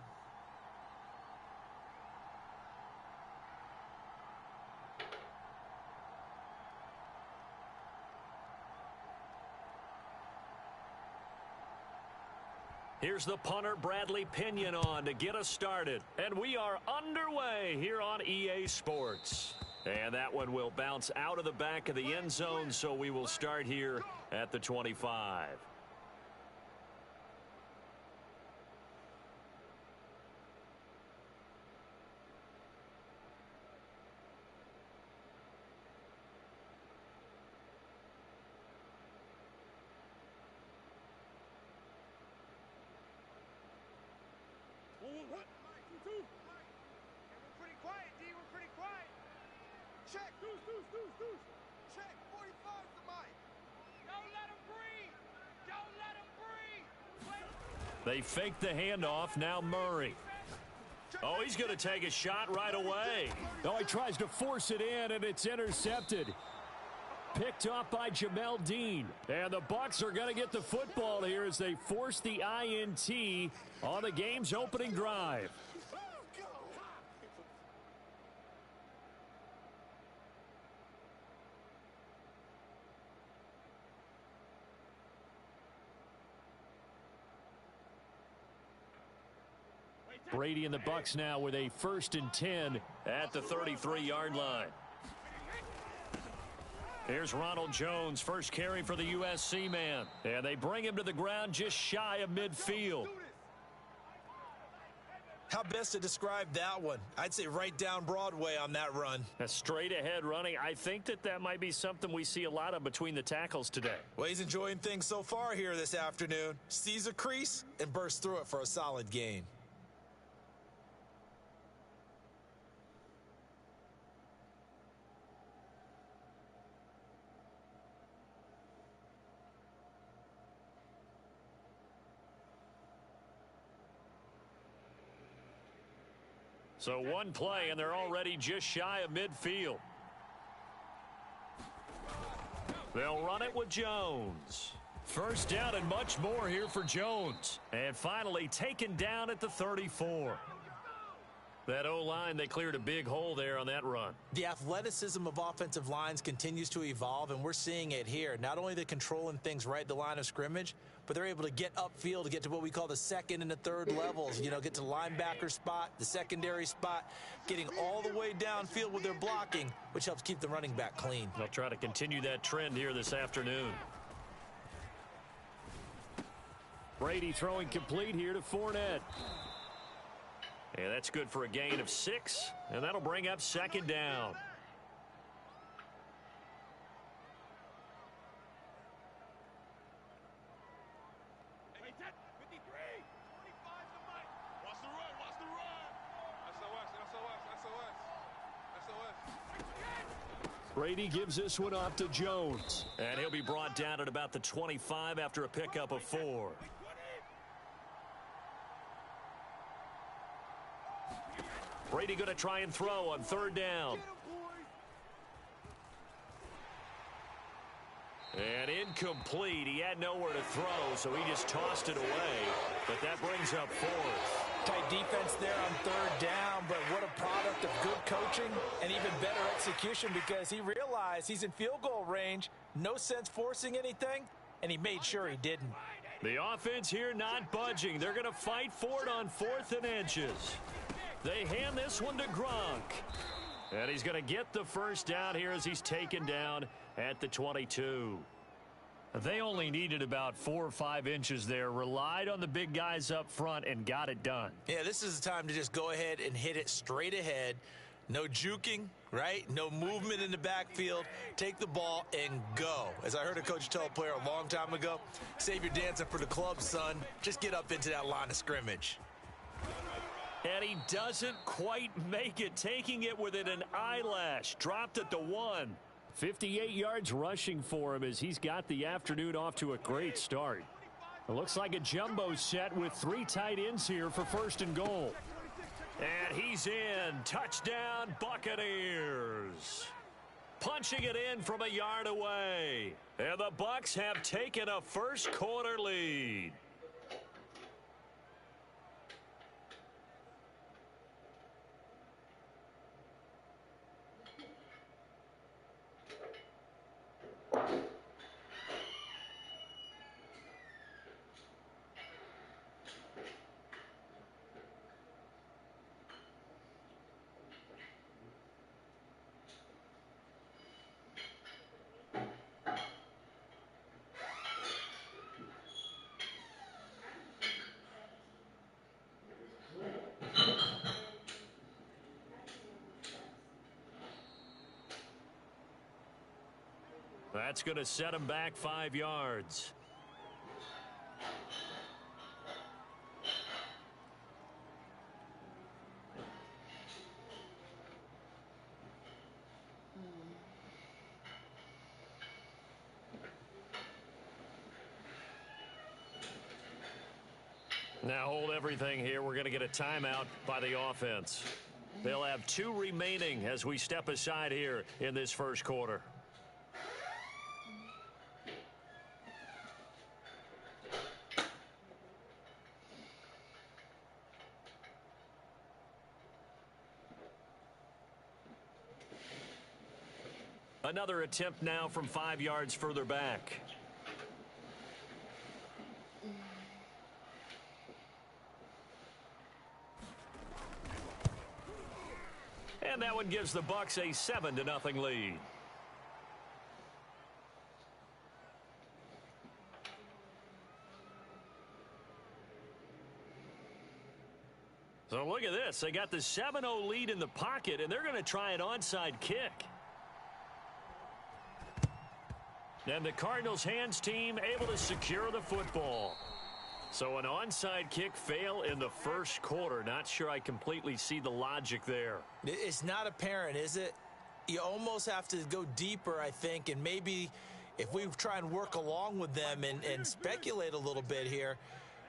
Here's the punter, Bradley Pinion, on to get us started. And we are underway here on EA Sports. And that one will bounce out of the back of the end zone, so we will start here at the 25. We're pretty quiet, D. We're pretty quiet. Check. Deuce. Check. 45's the mic. Don't let him breathe. Don't let him breathe. They fake the handoff. Now Murray. Oh, he's going to take a shot right away. Oh, he tries to force it in, and it's intercepted. Picked off by Jamel Dean. And the Bucs are going to get the football here as they force the INT on the game's opening drive. Brady and the Bucs now with a 1st and 10 at the 33-yard line. Here's Ronald Jones, first carry for the USC man. And they bring him to the ground just shy of midfield. How best to describe that one? I'd say right down Broadway on that run. A straight ahead running. I think that might be something we see a lot of between the tackles today. Well, he's enjoying things so far here this afternoon. Sees a crease and bursts through it for a solid gain. So one play, and they're already just shy of midfield. They'll run it with Jones. First down and much more here for Jones. And finally taken down at the 34. That O-line, they cleared a big hole there on that run. The athleticism of offensive lines continues to evolve, and we're seeing it here. Not only they're controlling things right at the line of scrimmage, but they're able to get upfield to get to what we call the second and the third levels. You know, get to the linebacker spot, the secondary spot, getting all the way downfield with their blocking, which helps keep the running back clean. They'll try to continue that trend here this afternoon. Brady throwing complete here to Fournette. And that's good for a gain of 6, and that'll bring up 2nd down. Hey, 53. 45's the mic. Watch the run. SOS. Brady gives this one off to Jones. And he'll be brought down at about the 25 after a pickup of 4. Brady going to try and throw on 3rd down. And incomplete. He had nowhere to throw, so he just tossed it away. But that brings up 4th. Tight defense there on 3rd down, but what a product of good coaching and even better execution, because he realized he's in field goal range. No sense forcing anything, and he made sure he didn't. The offense here not budging. They're going to fight for it on 4th and inches. They hand this one to Gronk. And he's going to get the 1st down here as he's taken down at the 22. They only needed about 4 or 5 inches there, relied on the big guys up front, and got it done. Yeah, this is the time to just go ahead and hit it straight ahead. No juking, right? No movement in the backfield. Take the ball and go. As I heard a coach tell a player a long time ago, save your dancing for the club, son. Just get up into that line of scrimmage. And he doesn't quite make it, taking it within an eyelash. Dropped at the 1. 58 yards rushing for him as he's got the afternoon off to a great start. It looks like a jumbo set with 3 tight ends here for 1st and goal. And he's in. Touchdown, Buccaneers. Punching it in from a yard away. And the Bucs have taken a first quarter lead. That's going to set him back 5 yards. Now hold everything here. We're going to get a timeout by the offense. They'll have 2 remaining as we step aside here in this first quarter. Another attempt now from 5 yards further back. And that one gives the Bucs a 7-0 lead. So look at this. They got the 7-0 lead in the pocket, and they're going to try an onside kick. And the Cardinals hands team able to secure the football. So an onside kick fail in the first quarter. Not sure I completely see the logic there. It's not apparent, is it? You almost have to go deeper, I think, and maybe if we try and work along with them and speculate a little bit here,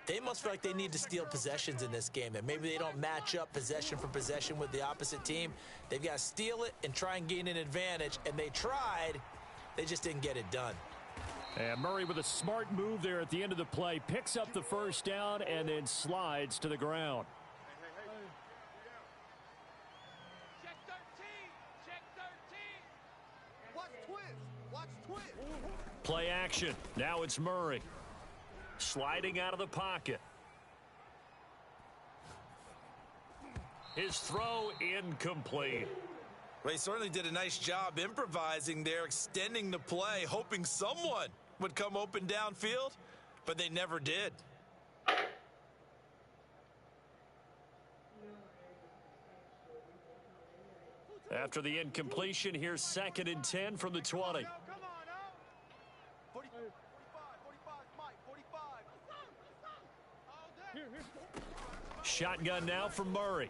they must feel like they need to steal possessions in this game, that maybe they don't match up possession for possession with the opposite team. They've got to steal it and try and gain an advantage, and they tried. They just didn't get it done. And Murray with a smart move there at the end of the play. Picks up the first down and then slides to the ground. Check 13. Check 13. Watch twist. Watch twist. Play action. Now it's Murray. Sliding out of the pocket. His throw incomplete. Well, he certainly did a nice job improvising there, extending the play, hoping someone would come open downfield, but they never did. After the incompletion, here's 2nd and 10 from the 20. Come on, now. 45, 45, Mike, 45. All day. Shotgun now from Murray.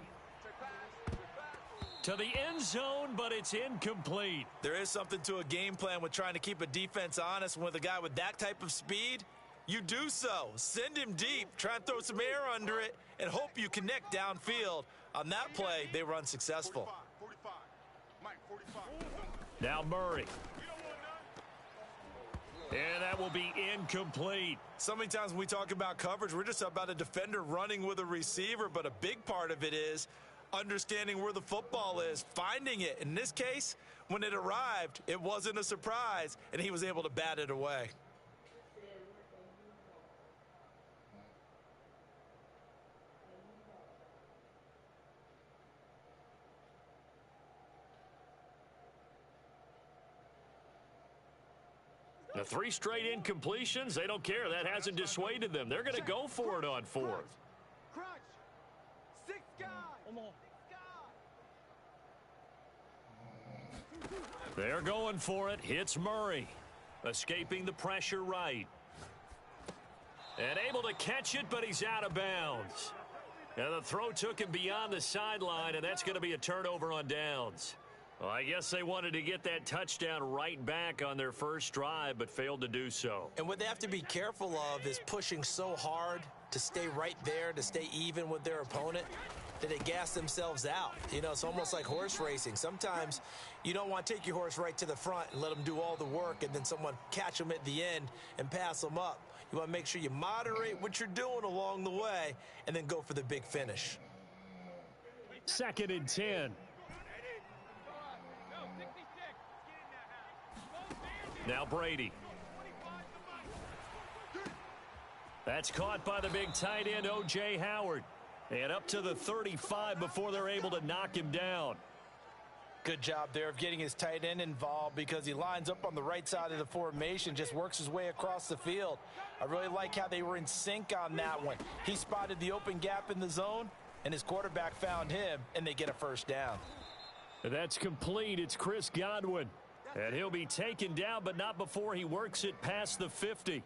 To the end zone, but it's incomplete. There is something to a game plan with trying to keep a defense honest. With a guy with that type of speed, you do so. Send him deep, try and throw some air under it, and hope you connect downfield. On that play, they were unsuccessful. 45, Mike, 45. Now Murray. And that will be incomplete. So many times when we talk about coverage, we're just about a defender running with a receiver, but a big part of it is understanding where the football is, finding it. In this case, when it arrived, it wasn't a surprise, and he was able to bat it away. The 3 straight incompletions, they don't care. That hasn't dissuaded them. They're going to go for it on 4th. Crunch. 6 guys. They're going for it. Hits Murray. Escaping the pressure right. And able to catch it, but he's out of bounds. And the throw took him beyond the sideline, and that's going to be a turnover on downs. Well, I guess they wanted to get that touchdown right back on their first drive, but failed to do so. And what they have to be careful of is pushing so hard to stay right there, to stay even with their opponent, that they gas themselves out. You know, it's almost like horse racing. Sometimes you don't want to take your horse right to the front and let them do all the work and then someone catch them at the end and pass them up. You want to make sure you moderate what you're doing along the way and then go for the big finish. 2nd and 10. Now Brady. That's caught by the big tight end, O.J. Howard. And up to the 35 before they're able to knock him down. Good job there of getting his tight end involved because he lines up on the right side of the formation, just works his way across the field. I really like how they were in sync on that one. He spotted the open gap in the zone, and his quarterback found him, and they get a first down. That's complete. It's Chris Godwin. And he'll be taken down, but not before he works it past the 50.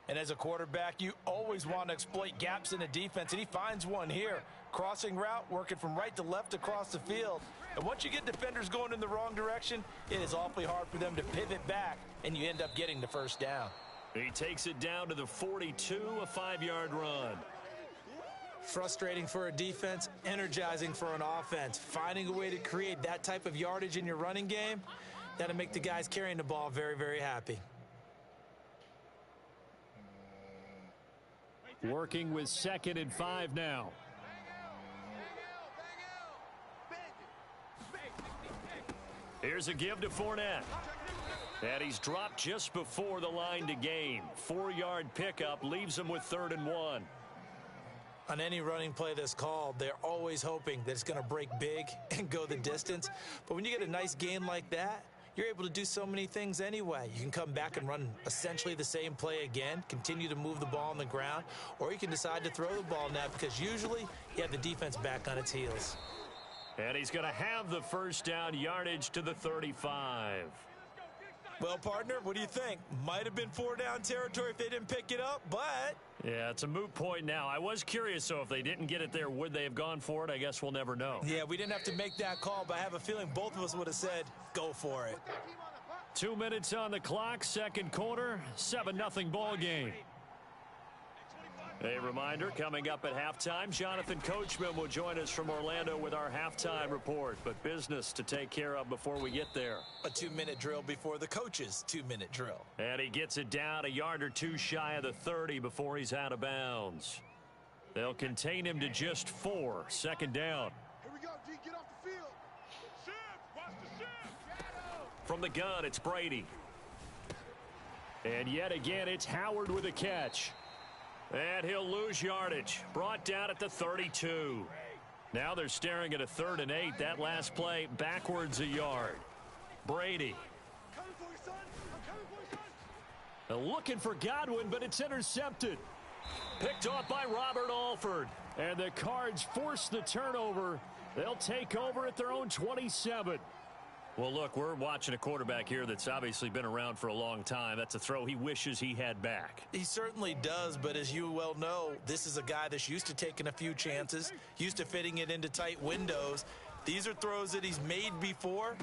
And as a quarterback, you always want to exploit gaps in the defense, and he finds one here. Crossing route, working from right to left across the field. And once you get defenders going in the wrong direction, it is awfully hard for them to pivot back, and you end up getting the first down. He takes it down to the 42, a 5-yard run. Frustrating for a defense, energizing for an offense. Finding a way to create that type of yardage in your running game, that'll make the guys carrying the ball very, very happy. Working with 2nd and 5 now. Here's a give to Fournette. And he's dropped just before the line to gain. 4-yard pickup leaves him with 3rd and 1. On any running play that's called, they're always hoping that it's going to break big and go the distance. But when you get a nice gain like that, you're able to do so many things anyway. You can come back and run essentially the same play again, continue to move the ball on the ground, or you can decide to throw the ball now because usually you have the defense back on its heels. And he's going to have the first down, yardage to the 35. Well, partner, what do you think? Might have been 4-down territory if they didn't pick it up, but... Yeah, it's a moot point now. I was curious, so if they didn't get it there, would they have gone for it? I guess we'll never know. Yeah, we didn't have to make that call, but I have a feeling both of us would have said, go for it. 2 minutes on the clock, second quarter, 7-0 ball game. A reminder, coming up at halftime, Jonathan Coachman will join us from Orlando with our halftime report. But business to take care of before we get there. A 2-minute drill before the coach's 2-minute drill. And he gets it down a yard or two shy of the 30 before he's out of bounds. They'll contain him to just 4, second down. Here we go, G, get off the field. Shift, watch the shift. From the gun, it's Brady. And yet again, it's Howard with a catch. And he'll lose yardage. Brought down at the 32. Now they're staring at a 3rd and 8. That last play backwards a yard. Brady. Coming for you, son. I'm coming for you, son. Looking for Godwin, but it's intercepted. Picked off by Robert Alford. And the Cards force the turnover. They'll take over at their own 27. Well, look, we're watching a quarterback here that's obviously been around for a long time. That's a throw he wishes he had back. He certainly does, but as you well know, this is a guy that's used to taking a few chances, used to fitting it into tight windows. These are throws that he's made before.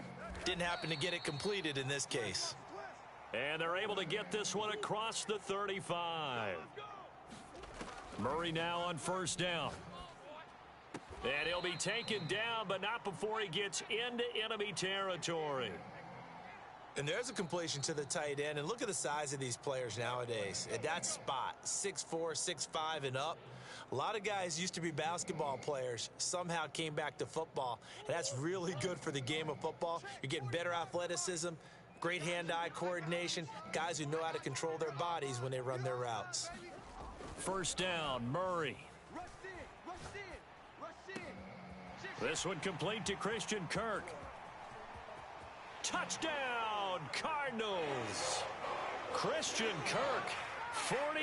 Didn't happen to get it completed in this case. And they're able to get this one across the 35. Murray now on first down. And he'll be taken down, but not before he gets into enemy territory. And there's a completion to the tight end. And look at the size of these players nowadays. At that spot, 6'4", 6'5", and up. A lot of guys used to be basketball players, somehow came back to football. And that's really good for the game of football. You're getting better athleticism, great hand-eye coordination, guys who know how to control their bodies when they run their routes. First down, Murray. This one complete to Christian Kirk. Touchdown, Cardinals. Christian Kirk, 48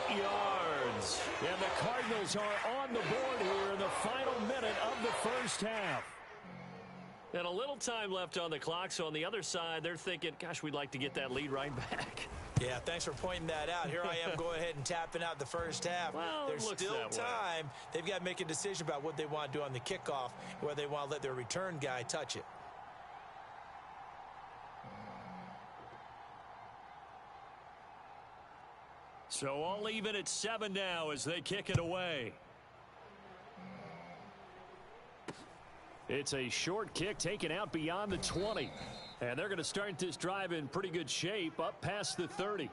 yards. And the Cardinals are on the board here in the final minute of the first half. And a little time left on the clock, so on the other side, they're thinking, gosh, we'd like to get that lead right back. Yeah, thanks for pointing that out. Here I am going ahead and tapping out the first half. Well, there's still time. They've got to make a decision about what they want to do on the kickoff, whether they want to let their return guy touch it. So all even at 7 now as they kick it away. It's a short kick taken out beyond the 20. And they're going to start this drive in pretty good shape up past the 30.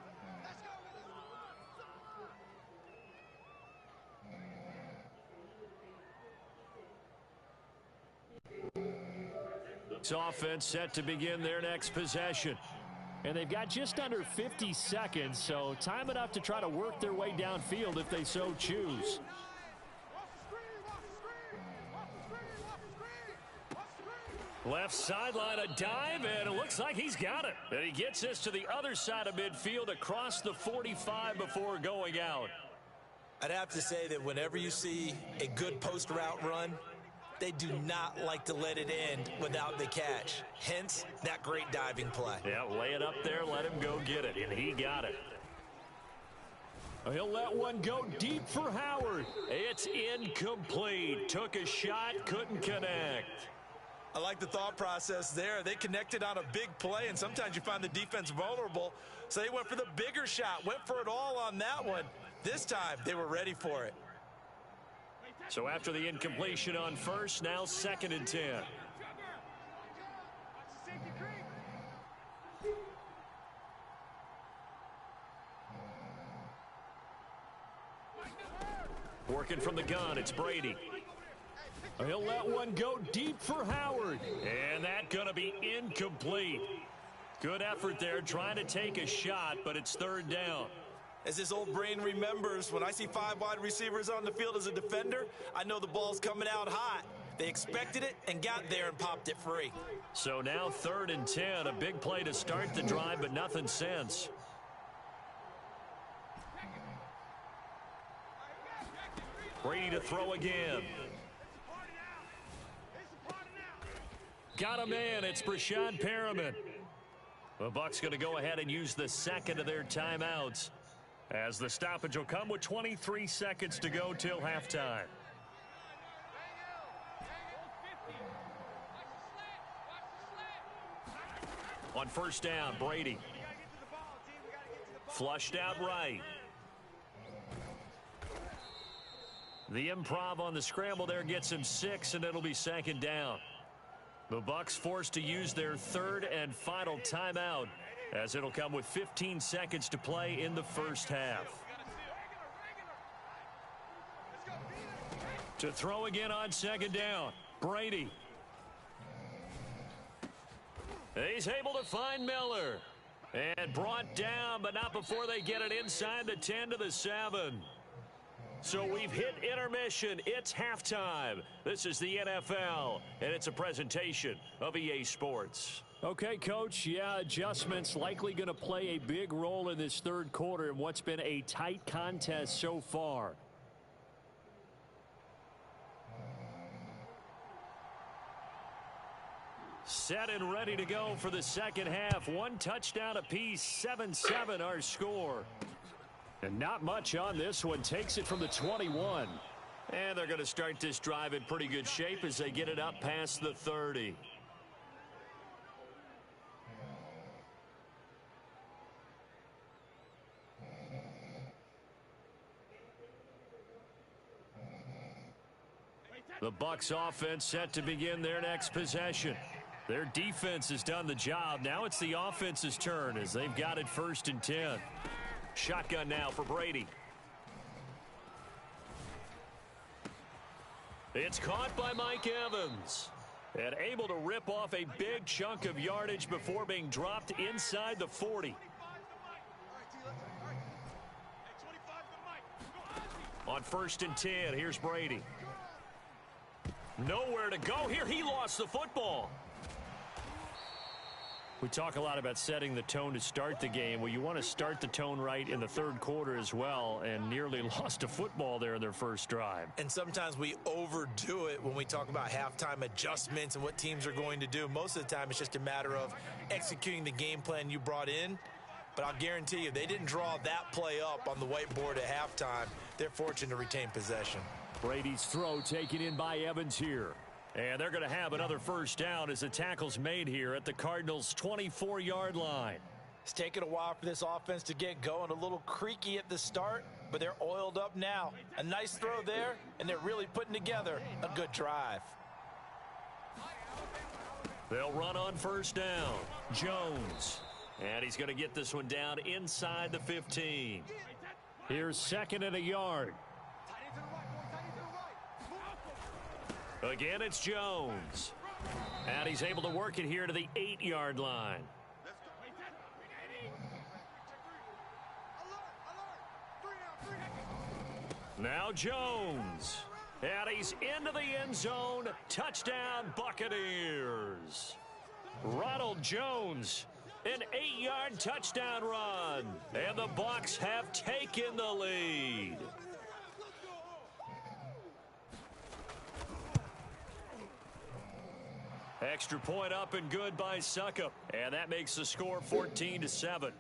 This offense set to begin their next possession. And they've got just under 50 seconds, so time enough to try to work their way downfield if they so choose. Left sideline, a dive, and it looks like he's got it. And he gets this to the other side of midfield across the 45 before going out. I'd have to say that whenever you see a good post route run, they do not like to let it end without the catch. Hence, that great diving play. Yeah, lay it up there, let him go get it, and he got it. He'll let one go deep for Howard. It's incomplete. Took a shot, couldn't connect. I like the thought process there. They connected on a big play, and sometimes you find the defense vulnerable. So they went for the bigger shot, went for it all on that one. This time, they were ready for it. So after the incompletion on first, now 2nd and 10. Working from the gun, it's Brady. He'll let one go deep for Howard. And that's going to be incomplete. Good effort there trying to take a shot, but it's 3rd down. As this old brain remembers, when I see 5 wide receivers on the field as a defender, I know the ball's coming out hot. They expected it and got there and popped it free. So now 3rd and 10, a big play to start the drive, but nothing since. Brady to throw again. Got a man, it's Brashad Perriman. The Bucs going to go ahead and use the 2nd of their timeouts, as the stoppage will come with 23 seconds to go till halftime. On 1st down, Brady. Flushed out right. The improv on the scramble there gets him 6, and it'll be 2nd down. The Bucs forced to use their 3rd and final timeout, as it'll come with 15 seconds to play in the first half. To throw again on 2nd down, Brady. He's able to find Miller. And brought down, but not before they get it inside the 10 to the 7. So we've hit intermission. It's halftime. This is the NFL, and it's a presentation of EA Sports. Okay, Coach, yeah, adjustments likely going to play a big role in this 3rd quarter in what's been a tight contest so far. Set and ready to go for the 2nd half. 1 touchdown apiece, 7-7 our score. And not much on this one. Takes it from the 21. And they're going to start this drive in pretty good shape as they get it up past the 30. The Bucs offense set to begin their next possession. Their defense has done the job. Now it's the offense's turn as they've got it 1st and 10. Shotgun now for Brady. It's caught by Mike Evans. And able to rip off a big chunk of yardage before being dropped inside the 40. On 1st and 10, here's Brady. Nowhere to go here. He lost the football. We talk a lot about setting the tone to start the game. Well, you want to start the tone right in the 3rd quarter as well, and nearly lost a football there in their first drive. And sometimes we overdo it when we talk about halftime adjustments and what teams are going to do. Most of the time, it's just a matter of executing the game plan you brought in. But I'll guarantee you, they didn't draw that play up on the whiteboard at halftime. They're fortunate to retain possession. Brady's throw taken in by Evans here. And they're going to have another 1st down as the tackle's made here at the Cardinals' 24-yard line. It's taken a while for this offense to get going. A little creaky at the start, but they're oiled up now. A nice throw there, and they're really putting together a good drive. They'll run on first down. Jones. And he's going to get this one down inside the 15. Here's second and a yard. Again, it's Jones. And he's able to work it here to the 8-yard line. Now Jones. And he's into the end zone. Touchdown, Buccaneers. Ronald Jones, an 8-yard touchdown run. And the Bucs have taken the lead. Extra point up and good by Suckup. And that makes the score 14-7.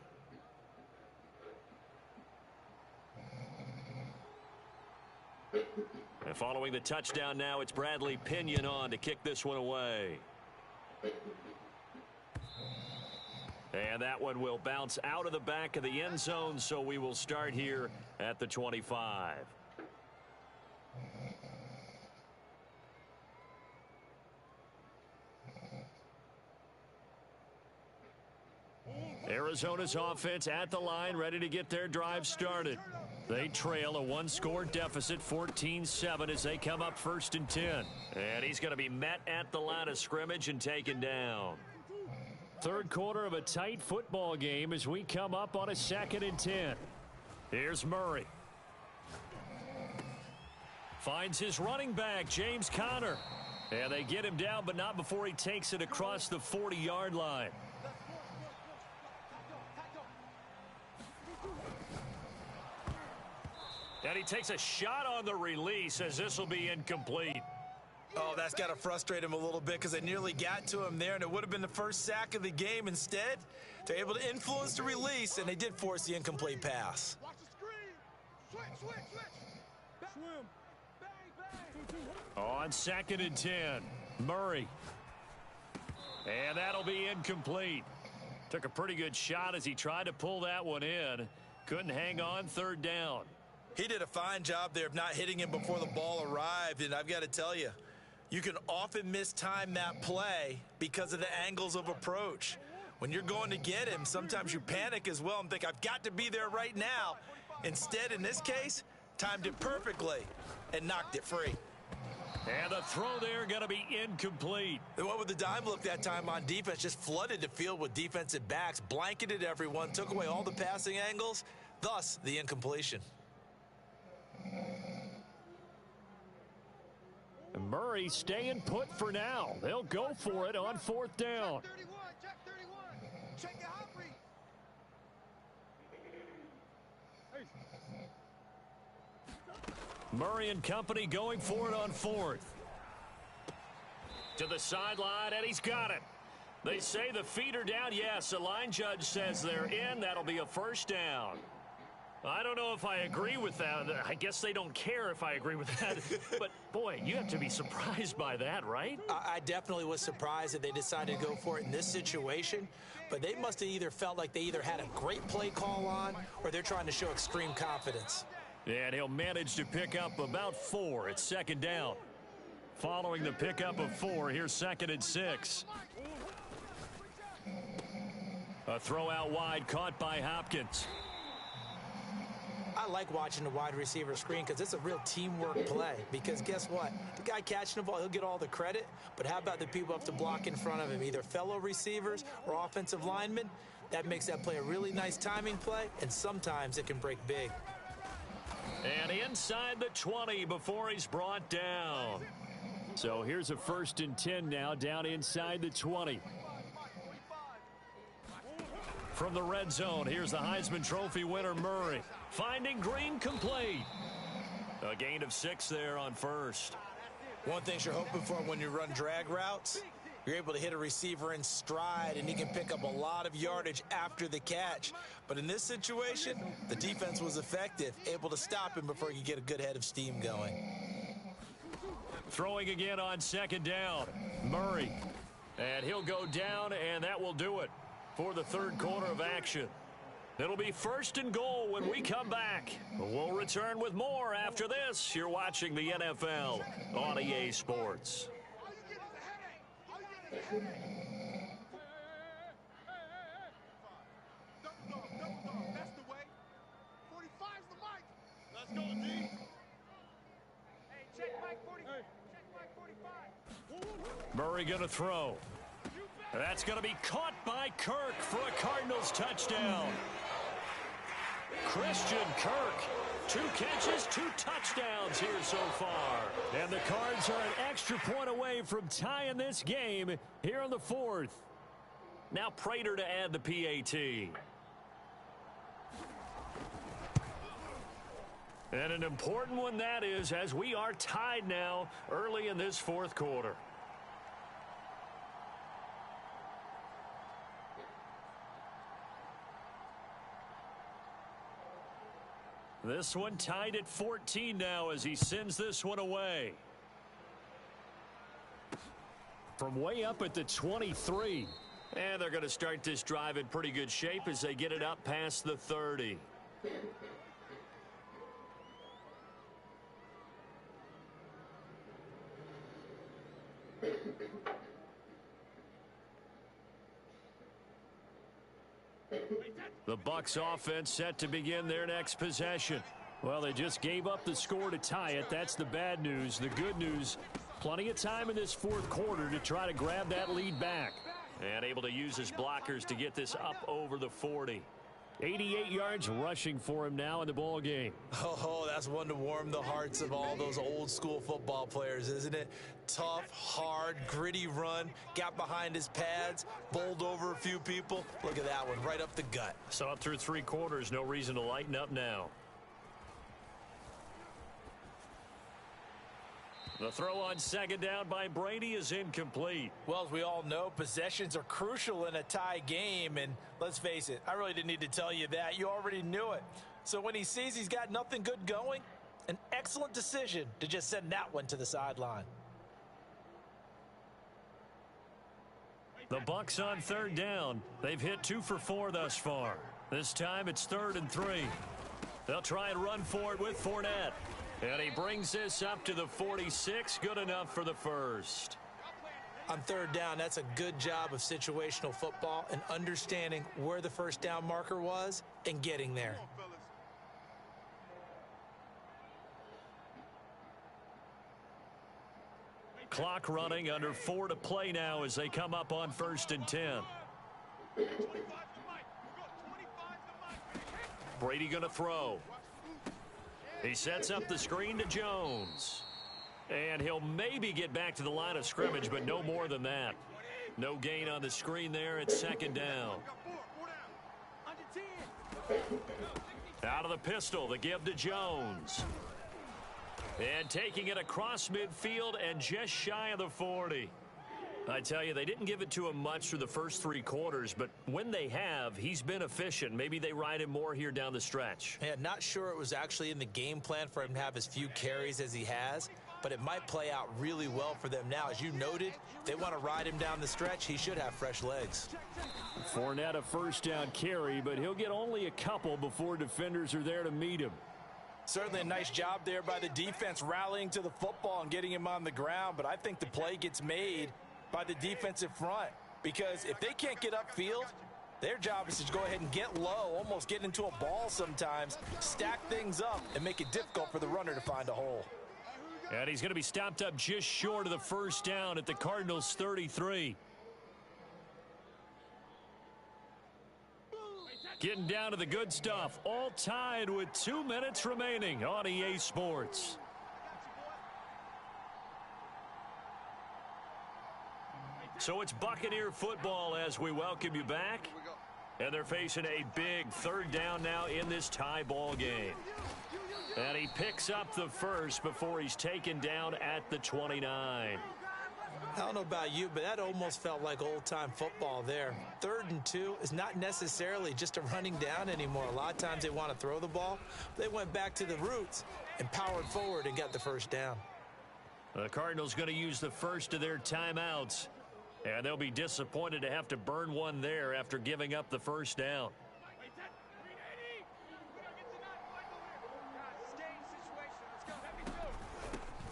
And following the touchdown now, it's Bradley Pinion on to kick this one away. And that one will bounce out of the back of the end zone, so we will start here at the 25. Arizona's offense at the line, ready to get their drive started. They trail a one-score deficit, 14-7, as they come up 1st and 10. And he's going to be met at the line of scrimmage and taken down. Third quarter of a tight football game as we come up on a 2nd and 10. Here's Murray. Finds his running back, James Conner. And they get him down, but not before he takes it across the 40-yard line. And he takes a shot on the release as this will be incomplete. Oh, that's got to frustrate him a little bit because they nearly got to him there, and it would have been the first sack of the game. Instead, they're able to influence the release, and they did force the incomplete pass. Watch the screen. Switch. Swim. Bang. On 2nd and 10, Murray. And that'll be incomplete. Took a pretty good shot as he tried to pull that one in. Couldn't hang on, 3rd down. He did a fine job there of not hitting him before the ball arrived, and I've got to tell you, you can often mistime that play because of the angles of approach. When you're going to get him, sometimes you panic as well and think, I've got to be there right now. Instead, in this case, timed it perfectly and knocked it free. And the throw there going to be incomplete. And what with the dime look that time on defense, just flooded the field with defensive backs, blanketed everyone, took away all the passing angles, thus the incompletion. Murray staying put for now. They'll go for it on 4th down. Check 31. Check your hot read. Murray and company going for it on 4th. To the sideline, and he's got it. They say the feet are down. Yes, the line judge says they're in. That'll be a 1st down. I don't know if I agree with that. I guess they don't care if I agree with that. But, boy, you have to be surprised by that, right? I definitely was surprised that they decided to go for it in this situation. But they must have either felt like they either had a great play call on or they're trying to show extreme confidence. And he'll manage to pick up about 4. It's 2nd down. Following the pickup of 4, here's 2nd and 6. A throw out wide caught by Hopkins. I like watching the wide receiver screen because it's a real teamwork play. Because guess what? The guy catching the ball, he'll get all the credit. But how about the people have to block in front of him, either fellow receivers or offensive linemen? That makes that play a really nice timing play, and sometimes it can break big. And inside the 20 before he's brought down. So here's a 1st and 10 now, down inside the 20. From the red zone, here's the Heisman Trophy winner, Murray. Finding Green complete. A gain of 6 there on 1st. One thing you're hoping for when you run drag routes, you're able to hit a receiver in stride, and he can pick up a lot of yardage after the catch. But in this situation, the defense was effective, able to stop him before he could get a good head of steam going. Throwing again on 2nd down. Murray. And he'll go down, and that will do it. for the third quarter of action. It'll be 1st and goal when we come back. We'll return with more after this. You're watching the NFL on EA Sports. All you get is a headache. All you get is a headache. Double dog, that's the way. 45's the mic. Let's go, D. Hey, check Mike 40. Check Mike 45. Murray going to throw. That's going to be caught by Kirk for a Cardinals touchdown. Christian Kirk, 2 catches, 2 touchdowns here so far. And the Cards are an extra point away from tying this game here in the 4th. Now Prater to add the PAT. And an important one that is, as we are tied now early in this 4th quarter. This one tied at 14 now as he sends this one away. From way up at the 23. And they're going to start this drive in pretty good shape as they get it up past the 30. The Bucs offense set to begin their next possession. Well, they just gave up the score to tie it. That's the bad news. The good news, plenty of time in this 4th quarter to try to grab that lead back. And able to use his blockers to get this up over the 40. 88 yards rushing for him now in the ball game. Oh, that's one to warm the hearts of all those old school football players, isn't it? Tough, hard, gritty run, got behind his pads, bowled over a few people. Look at that one, right up the gut. Saw it through 3 quarters, no reason to lighten up now. The throw on 2nd down by Brady is incomplete. Well, as we all know, possessions are crucial in a tie game, and let's face it, I really didn't need to tell you that. You already knew it. So when he sees he's got nothing good going, an excellent decision to just send that one to the sideline. The Bucs on 3rd down. They've hit 2 for 4 thus far. This time it's 3rd and 3. They'll try and run for it with Fournette. And he brings this up to the 46. Good enough for the first. On 3rd down, that's a good job of situational football and understanding where the first down marker was and getting there. Clock running, under 4 to play now as they come up on 1st and 10. Brady going to throw. He sets up the screen to Jones. And he'll maybe get back to the line of scrimmage, but no more than that. No gain on the screen there at 2nd down. Out of the pistol, the give to Jones. And taking it across midfield and just shy of the 40. I tell you, they didn't give it to him much through the first 3 quarters, but when they have, he's been efficient. Maybe they ride him more here down the stretch. Yeah, not sure it was actually in the game plan for him to have as few carries as he has, but it might play out really well for them now. As you noted, if they want to ride him down the stretch, he should have fresh legs. Fournette a 1st down carry, but he'll get only a couple before defenders are there to meet him. Certainly a nice job there by the defense rallying to the football and getting him on the ground, but I think the play gets made by the defensive front, because if they can't get upfield, their job is to go ahead and get low, almost get into a ball sometimes, stack things up, and make it difficult for the runner to find a hole. And he's going to be stopped up just short of the 1st down at the Cardinals' 33. Getting down to the good stuff, all tied with 2 minutes remaining on EA Sports. So it's Buccaneer football as we welcome you back. And they're facing a big 3rd down now in this tie ball game. And he picks up the first before he's taken down at the 29. I don't know about you, but that almost felt like old-time football there. 3rd and 2 is not necessarily just a running down anymore. A lot of times they want to throw the ball. They went back to the roots and powered forward and got the 1st down. The Cardinals going to use the first of their timeouts And they'll be disappointed to have to burn one there after giving up the first down.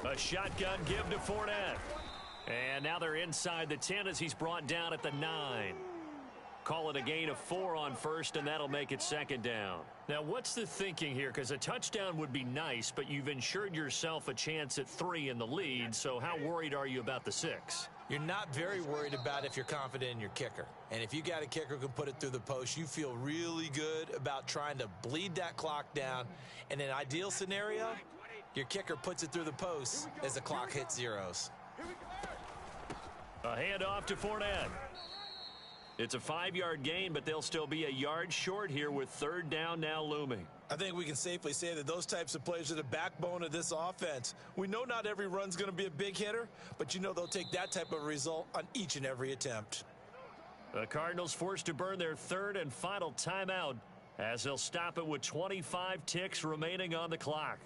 A shotgun give to Fournette. And now they're inside the 10 as he's brought down at the 9. Call it a gain of 4 on first, and that'll make it second down. Now, what's the thinking here? Because a touchdown would be nice, but you've ensured yourself a chance at 3 in the lead, so how worried are you about the 6? You're not very worried about if you're confident in your kicker. And if you got a kicker who can put it through the post, you feel really good about trying to bleed that clock down. In an ideal scenario, your kicker puts it through the post as the clock hits zeros. A handoff to Fournette. It's a 5-yard gain, but they'll still be a yard short here with third down now looming. I think we can safely say that those types of plays are the backbone of this offense. We know not every run's going to be a big hitter, but you know they'll take that type of result on each and every attempt. The Cardinals forced to burn their third and final timeout as they'll stop it with 25 ticks remaining on the clock.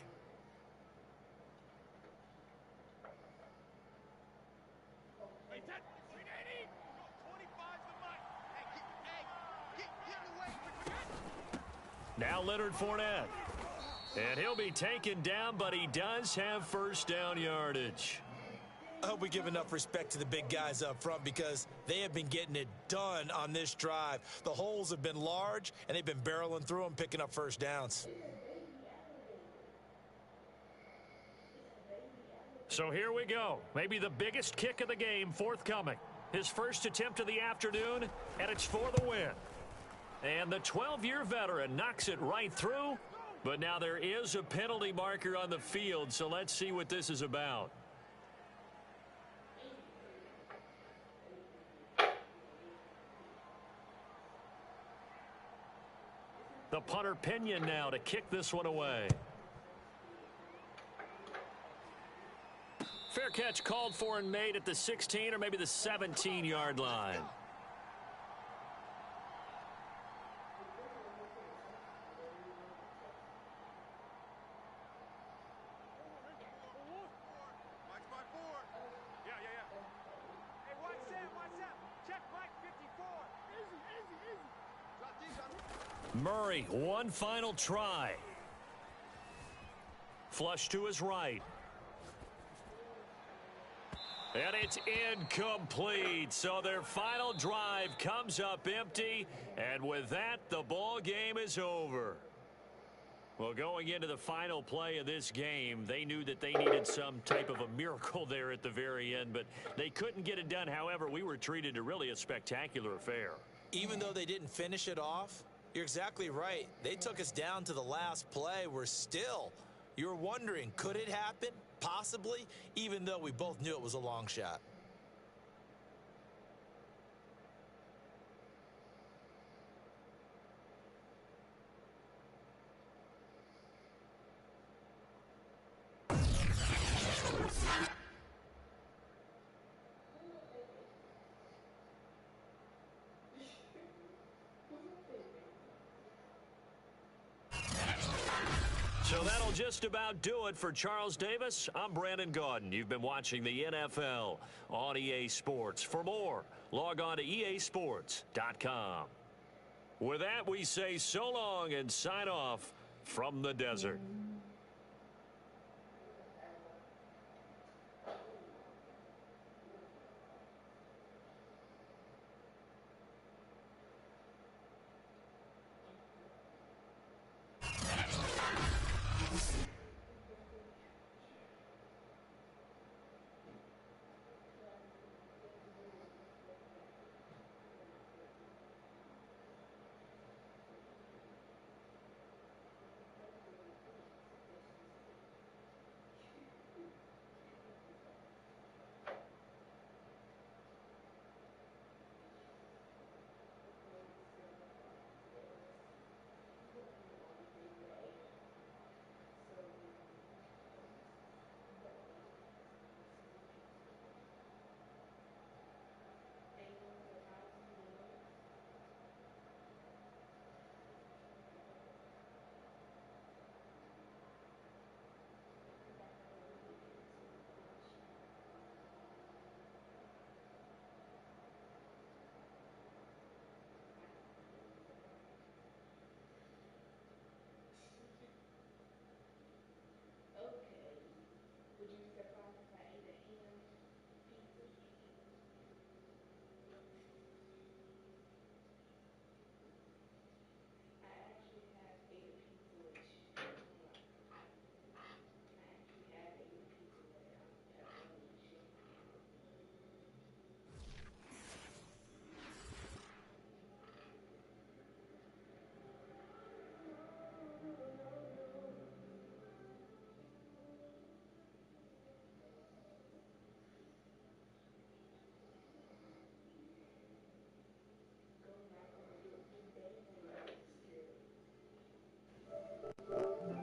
Now Leonard Fournette. And he'll be taken down, but he does have first down yardage. I hope we give enough respect to the big guys up front because they have been getting it done on this drive. The holes have been large, and they've been barreling through them, picking up first downs. So here we go. Maybe the biggest kick of the game forthcoming. His first attempt of the afternoon, and it's for the win. And the 12-year veteran knocks it right through, but now there is a penalty marker on the field, so let's see what this is about. The punter Pinion now to kick this one away. Fair catch called for and made at the 16 or maybe the 17-yard line. Murray, one final try. Flush to his right. And it's incomplete. So their final drive comes up empty. And with that, the ball game is over. Well, going into the final play of this game, they knew that they needed some type of a miracle there at the very end, but they couldn't get it done. However, we were treated to really a spectacular affair. Even though they didn't finish it off, you're exactly right. They took us down to the last play. You were wondering, could it happen? Possibly, even though we both knew it was a long shot. So that'll just about do it for Charles Davis. I'm Brandon Gaudin. You've been watching the NFL on EA Sports. For more, log on to easports.com. With that, we say so long and sign off from the desert.